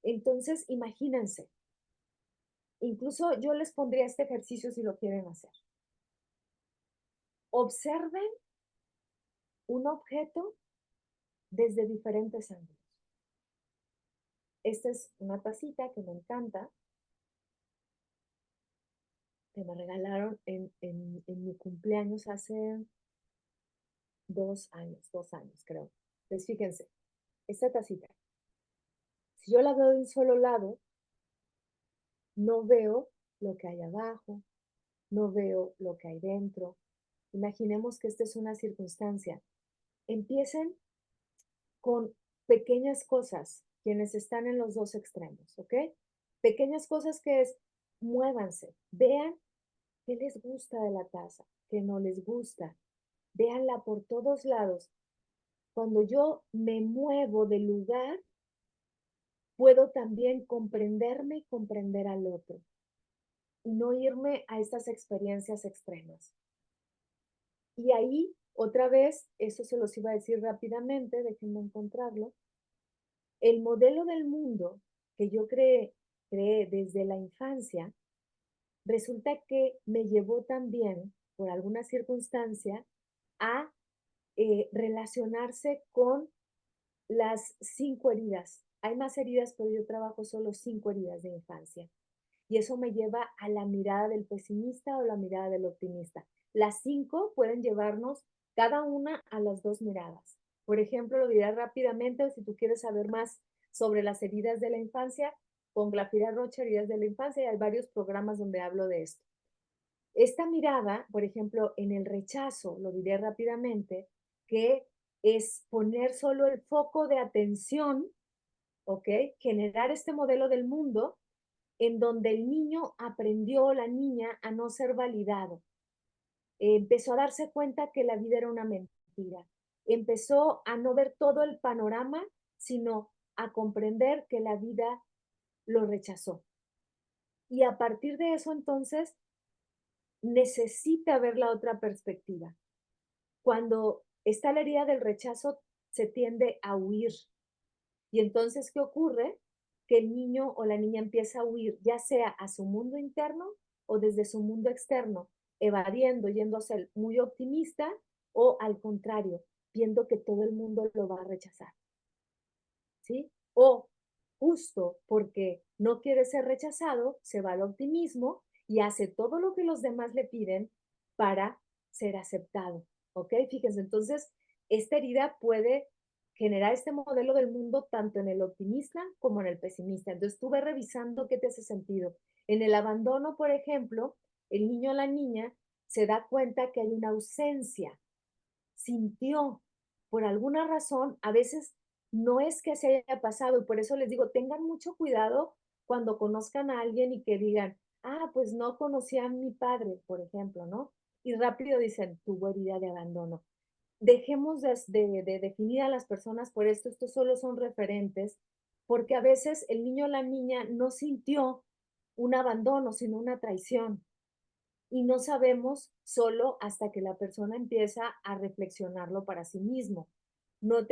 Entonces, imagínense, incluso yo les pondría este ejercicio si lo quieren hacer. Observen un objeto desde diferentes ángulos. Esta es una tacita que me encanta, que me regalaron en mi cumpleaños hace 2 años creo. Entonces fíjense, esta tacita, si yo la veo de un solo lado, no veo lo que hay abajo, no veo lo que hay dentro. Imaginemos que esta es una circunstancia. Empiecen con pequeñas cosas, quienes están en los dos extremos, ¿ok? Pequeñas cosas que es, muévanse, vean qué les gusta de la taza, qué no les gusta, véanla por todos lados. Cuando yo me muevo del lugar, puedo también comprenderme y comprender al otro y no irme a estas experiencias extremas. Y ahí, otra vez, eso se los iba a decir rápidamente, déjenme encontrarlo, el modelo del mundo que yo creé desde la infancia, resulta que me llevó también, por alguna circunstancia, a relacionarse con las 5 heridas. Hay más heridas, pero yo trabajo solo 5 heridas de infancia. Y eso me lleva a la mirada del pesimista o la mirada del optimista. Las 5 pueden llevarnos cada una a las 2 miradas. Por ejemplo, lo diré rápidamente, o si tú quieres saber más sobre las heridas de la infancia, con Glafira Rocha, heridas de la infancia, y hay varios programas donde hablo de esto. Esta mirada, por ejemplo, en el rechazo, lo diré rápidamente, que es poner solo el foco de atención, ¿ok? Generar este modelo del mundo en donde el niño aprendió, la niña, a no ser validado. Empezó a darse cuenta que la vida era una mentira. Empezó a no ver todo el panorama, sino a comprender que la vida lo rechazó. Y a partir de eso, entonces, necesita ver la otra perspectiva. Cuando está la herida del rechazo, se tiende a huir. Y entonces, ¿qué ocurre? Que el niño o la niña empieza a huir, ya sea a su mundo interno o desde su mundo externo, evadiendo, yendo a ser muy optimista o al contrario, viendo que todo el mundo lo va a rechazar. ¿Sí? O justo porque no quiere ser rechazado, se va al optimismo y hace todo lo que los demás le piden para ser aceptado. ¿Ok? Fíjense, entonces, esta herida puede generar este modelo del mundo tanto en el optimista como en el pesimista. Entonces, estuve revisando qué te hace sentido. En el abandono, por ejemplo, el niño o la niña se da cuenta que hay una ausencia, sintió por alguna razón, a veces no es que se haya pasado, y por eso les digo, tengan mucho cuidado cuando conozcan a alguien y que digan, ah, pues no conocía a mi padre, por ejemplo, ¿no? Y rápido dicen, tuvo herida de abandono. Dejemos de definir a las personas por esto, estos solo son referentes, porque a veces el niño o la niña no sintió un abandono, sino una traición y no sabemos solo hasta que la persona empieza a reflexionarlo para sí mismo. No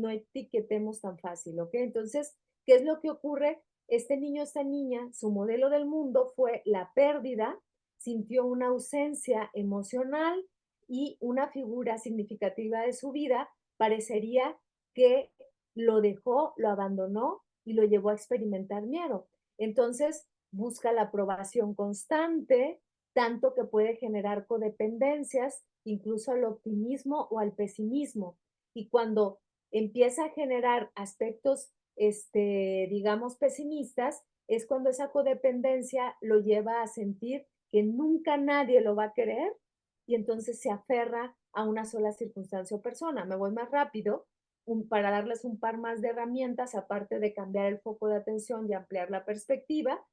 etiquetemos tan fácil, ¿ok? Entonces, ¿qué es lo que ocurre? Este niño, esta niña, su modelo del mundo fue la pérdida, sintió una ausencia emocional y una figura significativa de su vida parecería que lo dejó, lo abandonó y lo llevó a experimentar miedo. Entonces, busca la aprobación constante, tanto que puede generar codependencias, incluso al optimismo o al pesimismo. Y cuando empieza a generar aspectos, digamos, pesimistas, es cuando esa codependencia lo lleva a sentir que nunca nadie lo va a querer y entonces se aferra a una sola circunstancia o persona. Me voy más rápido para darles un par más de herramientas, aparte de cambiar el foco de atención y ampliar la perspectiva.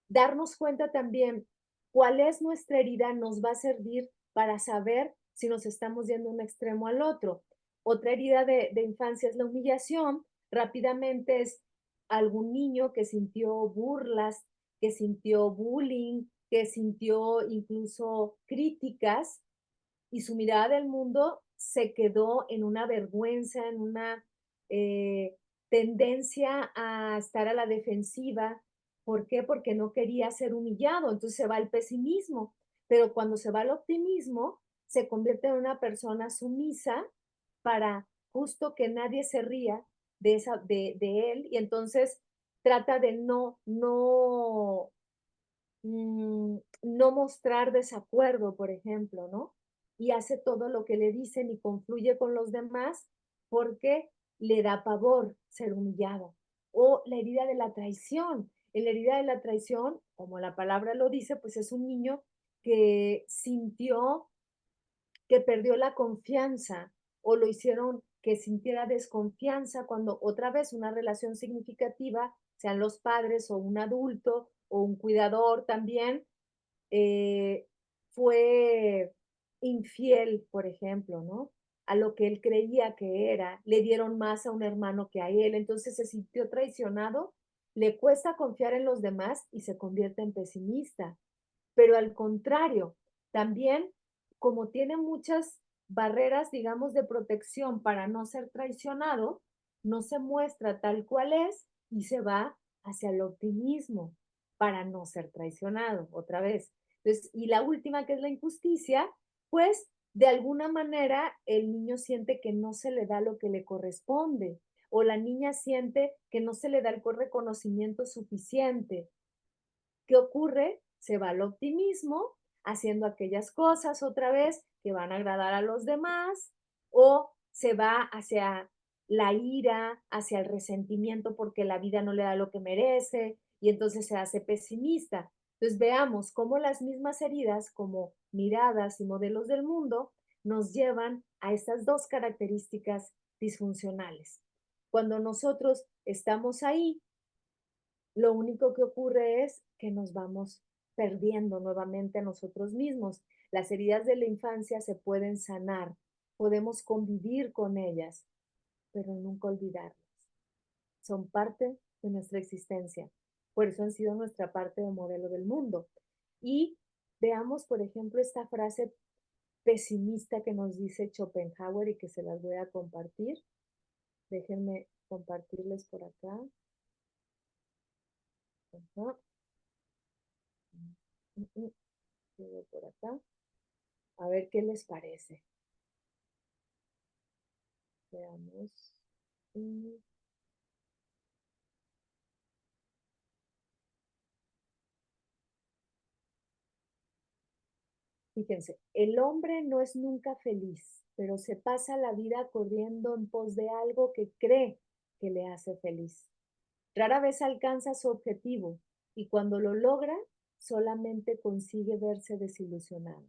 Darnos cuenta también cuál es nuestra herida nos va a servir para saber si nos estamos yendo de un extremo al otro. Otra herida de infancia es la humillación. Rápidamente es algún niño que sintió burlas, que sintió bullying, que sintió incluso críticas y su mirada del mundo se quedó en una vergüenza, en una tendencia a estar a la defensiva. ¿Por qué? Porque no quería ser humillado, entonces se va al pesimismo, pero cuando se va al optimismo, se convierte en una persona sumisa para justo que nadie se ría de él y entonces trata de no mostrar desacuerdo, por ejemplo, ¿no? y hace todo lo que le dicen y confluye con los demás porque le da pavor ser humillado. O la herida de la traición. En la herida de la traición, como la palabra lo dice, pues es un niño que sintió que perdió la confianza o lo hicieron que sintiera desconfianza cuando otra vez una relación significativa, sean los padres o un adulto o un cuidador también, eh, fue infiel, por ejemplo, ¿no? A lo que él creía que era, le dieron más a un hermano que a él, entonces se sintió traicionado, le cuesta confiar en los demás y se convierte en pesimista. Pero al contrario, también como tiene muchas barreras, digamos, de protección para no ser traicionado, no se muestra tal cual es y se va hacia el optimismo para no ser traicionado otra vez. Entonces, y la última, que es la injusticia, pues de alguna manera el niño siente que no se le da lo que le corresponde o la niña siente que no se le da el reconocimiento suficiente. ¿Qué ocurre? Se va al optimismo, haciendo aquellas cosas otra vez que van a agradar a los demás, o se va hacia la ira, hacia el resentimiento porque la vida no le da lo que merece y entonces se hace pesimista. Entonces veamos cómo las mismas heridas, como miradas y modelos del mundo, nos llevan a estas dos características disfuncionales. Cuando nosotros estamos ahí, lo único que ocurre es que nos vamos perdiendo nuevamente a nosotros mismos. Las heridas de la infancia se pueden sanar, podemos convivir con ellas, pero nunca olvidarlas. Son parte de nuestra existencia. Por eso han sido nuestra parte de modelo del mundo. Y veamos, por ejemplo, esta frase pesimista que nos dice Schopenhauer y que se las voy a compartir. Déjenme compartirles por acá. Ajá. Por acá. A ver qué les parece. Veamos. Mm, Fíjense, el hombre no es nunca feliz, pero se pasa la vida corriendo en pos de algo que cree que le hace feliz. Rara vez alcanza su objetivo y cuando lo logra, solamente consigue verse desilusionado.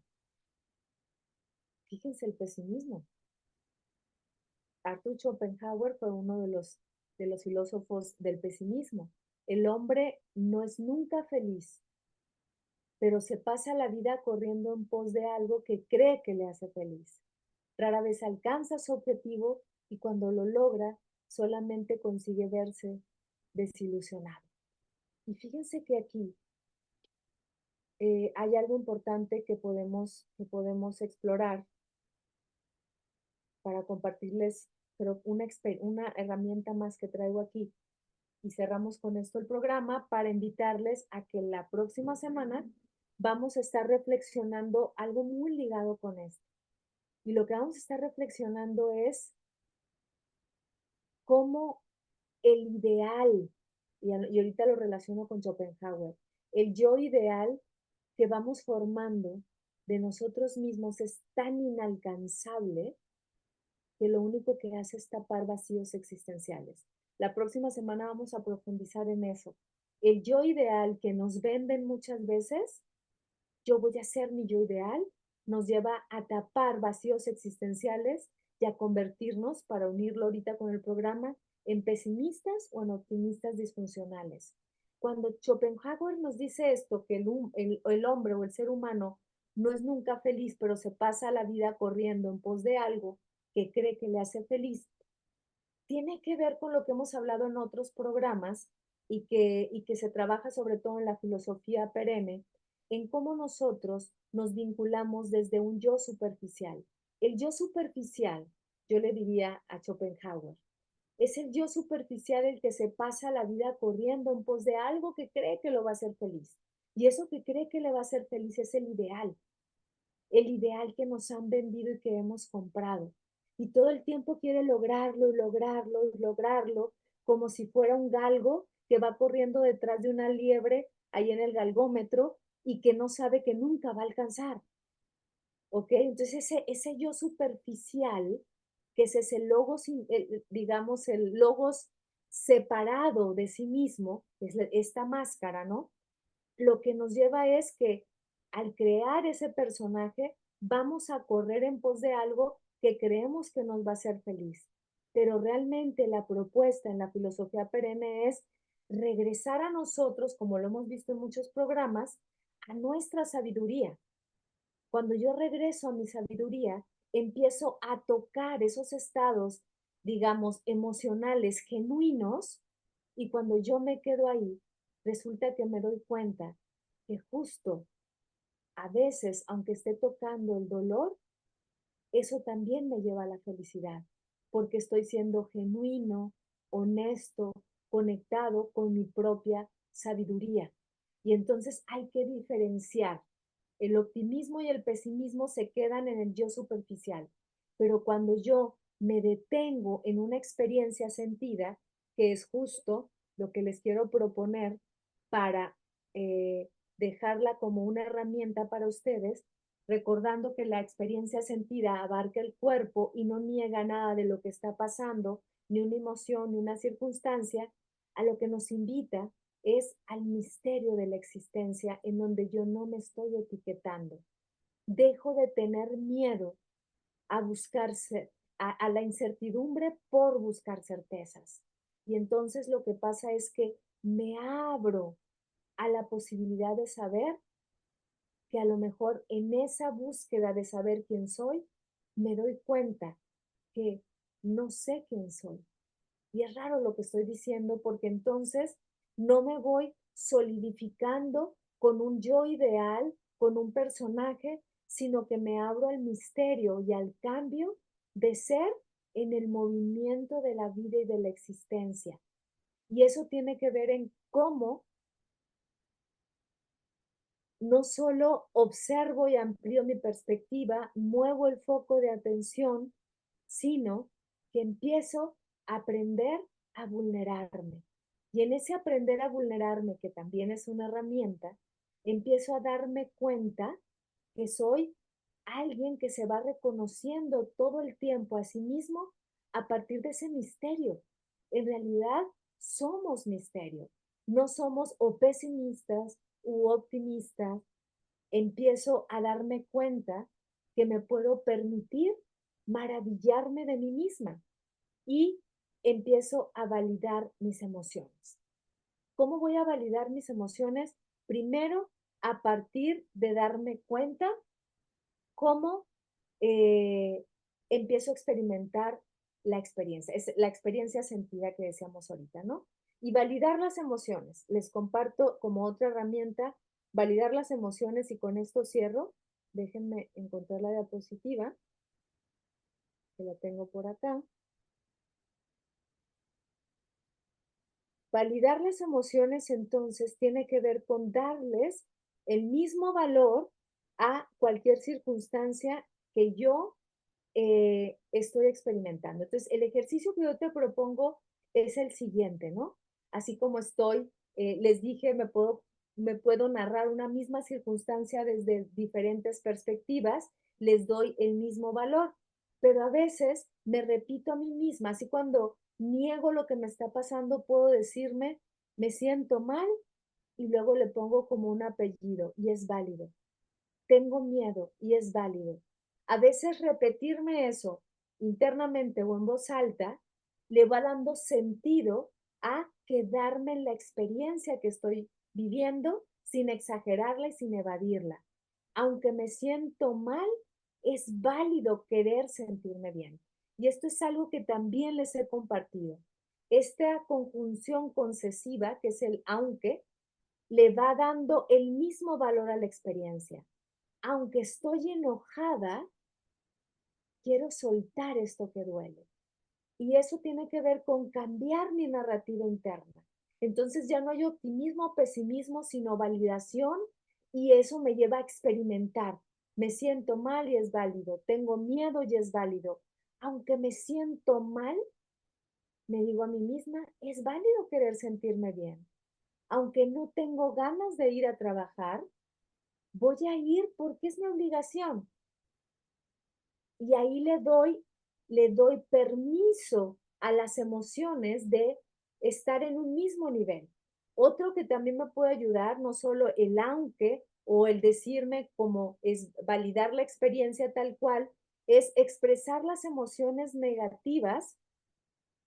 Fíjense el pesimismo. Arthur Schopenhauer fue uno de los filósofos del pesimismo. El hombre no es nunca feliz, pero se pasa la vida corriendo en pos de algo que cree que le hace feliz. Rara vez alcanza su objetivo y cuando lo logra solamente consigue verse desilusionado. Y fíjense que aquí hay algo importante que podemos explorar para compartirles, pero una herramienta más que traigo aquí. Y cerramos con esto el programa para invitarles a que la próxima semana vamos a estar reflexionando algo muy ligado con esto. Y lo que vamos a estar reflexionando es cómo el ideal, y ahorita lo relaciono con Schopenhauer, el yo ideal que vamos formando de nosotros mismos es tan inalcanzable que lo único que hace es tapar vacíos existenciales. La próxima semana vamos a profundizar en eso. El yo ideal que nos venden muchas veces, yo voy a ser mi yo ideal, nos lleva a tapar vacíos existenciales y a convertirnos, para unirlo ahorita con el programa, en pesimistas o en optimistas disfuncionales. Cuando Schopenhauer nos dice esto, que el hombre o el ser humano no es nunca feliz, pero se pasa la vida corriendo en pos de algo que cree que le hace feliz, tiene que ver con lo que hemos hablado en otros programas y que se trabaja sobre todo en la filosofía perenne, en cómo nosotros nos vinculamos desde un yo superficial. El yo superficial, yo le diría a Schopenhauer, es el yo superficial el que se pasa la vida corriendo en pos de algo que cree que lo va a hacer feliz. Y eso que cree que le va a hacer feliz es el ideal que nos han vendido y que hemos comprado. Y todo el tiempo quiere lograrlo y lograrlo y lograrlo, como si fuera un galgo que va corriendo detrás de una liebre ahí en el galgómetro y que no sabe que nunca va a alcanzar. ¿ok? Entonces ese yo superficial, que es ese logos, digamos, el logos separado de sí mismo, es esta máscara, ¿no? Lo que nos lleva es que al crear ese personaje, vamos a correr en pos de algo que creemos que nos va a hacer feliz. Pero realmente la propuesta en la filosofía perenne es regresar a nosotros, como lo hemos visto en muchos programas, a nuestra sabiduría. Cuando yo regreso a mi sabiduría, empiezo a tocar esos estados, digamos, emocionales genuinos, y cuando yo me quedo ahí, resulta que me doy cuenta que justo a veces, aunque esté tocando el dolor, eso también me lleva a la felicidad, porque estoy siendo genuino, honesto, conectado con mi propia sabiduría. Y entonces hay que diferenciar. El optimismo y el pesimismo se quedan en el yo superficial, pero cuando yo me detengo en una experiencia sentida, que es justo lo que les quiero proponer para dejarla como una herramienta para ustedes, recordando que la experiencia sentida abarca el cuerpo y no niega nada de lo que está pasando, ni una emoción, ni una circunstancia, a lo que nos invita es al misterio de la existencia en donde yo no me estoy etiquetando. Dejo de tener miedo a buscarse, a la incertidumbre por buscar certezas. Y entonces lo que pasa es que me abro a la posibilidad de saber que a lo mejor en esa búsqueda de saber quién soy, me doy cuenta que no sé quién soy. Y es raro lo que estoy diciendo porque entonces no me voy solidificando con un yo ideal, con un personaje, sino que me abro al misterio y al cambio de ser en el movimiento de la vida y de la existencia. Y eso tiene que ver en cómo no solo observo y amplío mi perspectiva, muevo el foco de atención, sino que empiezo a aprender a vulnerarme. Y en ese aprender a vulnerarme, que también es una herramienta, empiezo a darme cuenta que soy alguien que se va reconociendo todo el tiempo a sí mismo a partir de ese misterio. En realidad, somos misterio. No somos o pesimistas u optimistas. Empiezo a darme cuenta que me puedo permitir maravillarme de mí misma y empiezo a validar mis emociones. ¿Cómo voy a validar mis emociones? Primero, a partir de darme cuenta cómo empiezo a experimentar la experiencia, es la experiencia sentida que decíamos ahorita, ¿no? Y validar las emociones. Les comparto como otra herramienta, validar las emociones y con esto cierro. Déjenme encontrar la diapositiva, que la tengo por acá. Validar las emociones entonces tiene que ver con darles el mismo valor a cualquier circunstancia que yo estoy experimentando. Entonces, el ejercicio que yo te propongo es el siguiente, ¿no? Así como estoy, les dije, me puedo narrar una misma circunstancia desde diferentes perspectivas, les doy el mismo valor, pero a veces me repito a mí misma, así cuando niego lo que me está pasando, puedo decirme, me siento mal y luego le pongo como un apellido y es válido. Tengo miedo y es válido. A veces repetirme eso internamente o en voz alta le va dando sentido a quedarme en la experiencia que estoy viviendo sin exagerarla y sin evadirla. Aunque me siento mal, es válido querer sentirme bien. Y esto es algo que también les he compartido. Esta conjunción concesiva, que es el aunque, le va dando el mismo valor a la experiencia. Aunque estoy enojada, quiero soltar esto que duele. Y eso tiene que ver con cambiar mi narrativa interna. Entonces ya no hay optimismo o pesimismo, sino validación y eso me lleva a experimentar. Me siento mal y es válido. Tengo miedo y es válido. Aunque me siento mal, me digo a mí misma, es válido querer sentirme bien. Aunque no tengo ganas de ir a trabajar, voy a ir porque es mi obligación. Y ahí le doy permiso a las emociones de estar en un mismo nivel. Otro que también me puede ayudar, no solo el aunque o el decirme cómo es validar la experiencia tal cual, es expresar las emociones negativas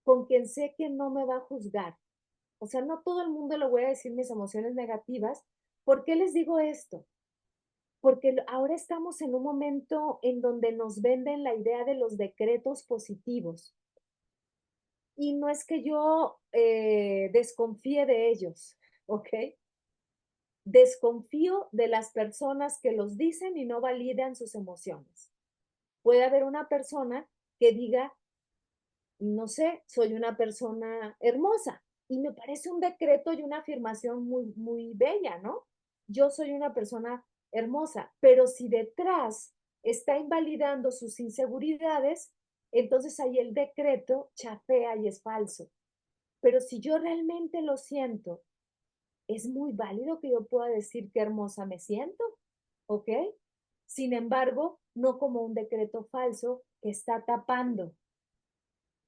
con quien sé que no me va a juzgar. O sea, no todo el mundo le voy a decir mis emociones negativas. ¿Por qué les digo esto? Porque ahora estamos en un momento en donde nos venden la idea de los decretos positivos. Y no es que yo desconfíe de ellos, ¿ok? Desconfío de las personas que los dicen y no validan sus emociones. Puede haber una persona que diga, no sé, soy una persona hermosa y me parece un decreto y una afirmación muy, muy bella, ¿no? Yo soy una persona hermosa, pero si detrás está invalidando sus inseguridades, entonces ahí el decreto chafea y es falso. Pero si yo realmente lo siento, es muy válido que yo pueda decir qué hermosa me siento, ¿ok? Sin embargo, no como un decreto falso que está tapando.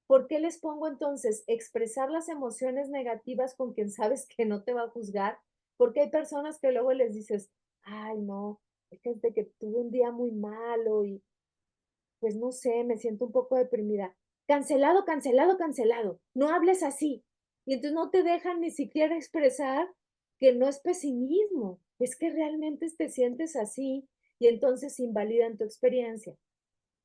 ¿Por qué les pongo entonces expresar las emociones negativas con quien sabes que no te va a juzgar? Porque hay personas que luego les dices, ay, no, es que desde que tuve un día muy malo y pues no sé, me siento un poco deprimida. Cancelado, cancelado, cancelado. No hables así. Y entonces no te dejan ni siquiera expresar que no es pesimismo, es que realmente te sientes así y entonces invalidan tu experiencia.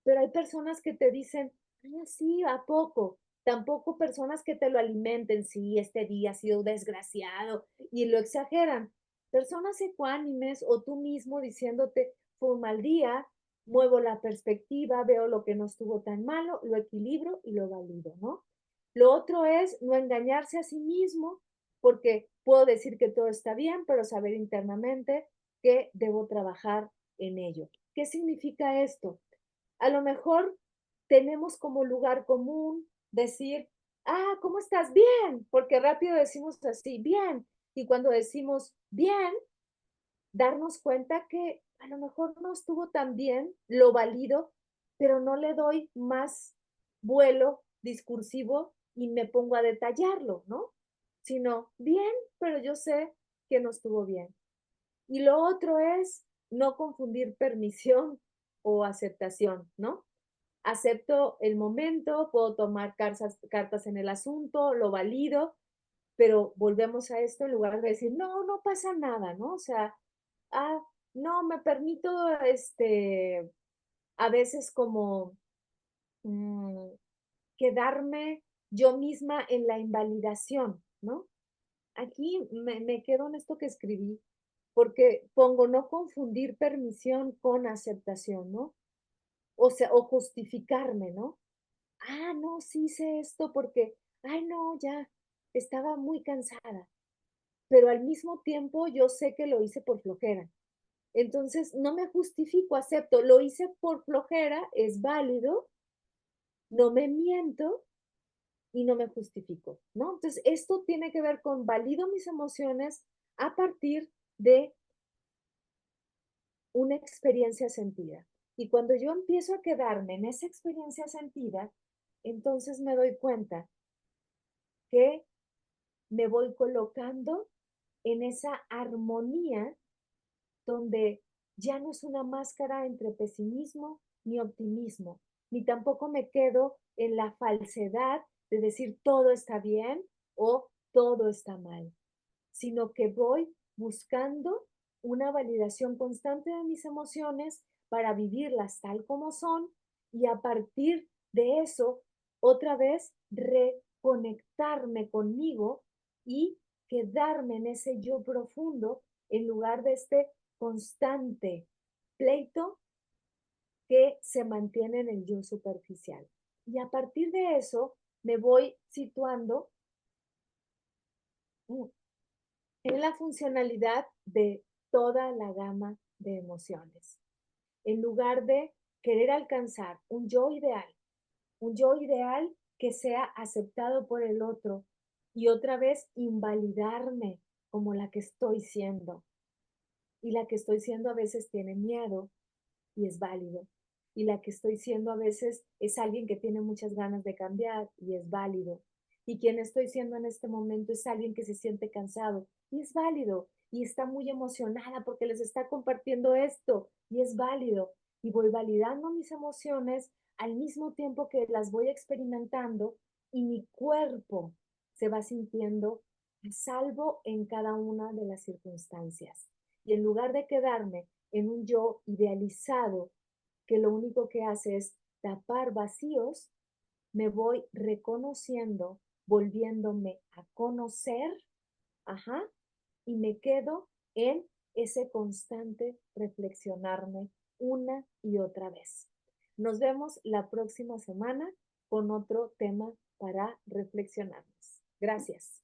Pero hay personas que te dicen, ah, sí, ¿a poco? Tampoco personas que te lo alimenten, sí, este día ha sido desgraciado y lo exageran. Personas ecuánimes o tú mismo diciéndote, fue un mal día, muevo la perspectiva, veo lo que no estuvo tan malo, lo equilibro y lo valido, ¿no? Lo otro es no engañarse a sí mismo, porque puedo decir que todo está bien, pero saber internamente que debo trabajar en ello. ¿Qué significa esto? A lo mejor tenemos como lugar común decir, ah, ¿cómo estás? Bien, porque rápido decimos así, bien. Y cuando decimos bien, darnos cuenta que a lo mejor no estuvo tan bien, lo valido, pero no le doy más vuelo discursivo y me pongo a detallarlo, ¿no? Sino, bien, pero yo sé que no estuvo bien. Y lo otro es no confundir permisión o aceptación, ¿no? Acepto el momento, puedo tomar cartas en el asunto, lo valido, pero volvemos a esto en lugar de decir, no, no pasa nada, ¿no? O sea, ah, no, me permito, a veces como mm, quedarme yo misma en la invalidación, ¿no? Aquí me quedo en esto que escribí, porque pongo no confundir permisión con aceptación, ¿no? O sea, o justificarme, ¿no? Ah, no, sí hice esto porque, ay, no, ya estaba muy cansada, pero al mismo tiempo yo sé que lo hice por flojera. Entonces, no me justifico, acepto, lo hice por flojera, es válido, no me miento y no me justifico, ¿no? Entonces, esto tiene que ver con valido mis emociones a partir de una experiencia sentida. Y cuando yo empiezo a quedarme en esa experiencia sentida, entonces me doy cuenta que me voy colocando en esa armonía donde ya no es una máscara entre pesimismo ni optimismo, ni tampoco me quedo en la falsedad de decir todo está bien o todo está mal, sino que voy buscando una validación constante de mis emociones para vivirlas tal como son y a partir de eso, otra vez, reconectarme conmigo y quedarme en ese yo profundo en lugar de este constante pleito que se mantiene en el yo superficial. Y a partir de eso me voy situando en la funcionalidad de toda la gama de emociones. En lugar de querer alcanzar un yo ideal que sea aceptado por el otro y otra vez invalidarme como la que estoy siendo. Y la que estoy siendo a veces tiene miedo y es válido. y la que estoy siendo a veces es alguien que tiene muchas ganas de cambiar y es válido. Y quien estoy siendo en este momento es alguien que se siente cansado y es válido. Y está muy emocionada porque les está compartiendo esto y es válido. Y voy validando mis emociones al mismo tiempo que las voy experimentando y mi cuerpo se va sintiendo a salvo en cada una de las circunstancias. Y en lugar de quedarme en un yo idealizado que lo único que hace es tapar vacíos, me voy reconociendo, volviéndome a conocer, ajá, y me quedo en ese constante reflexionarme una y otra vez. Nos vemos la próxima semana con otro tema para reflexionarnos. Gracias.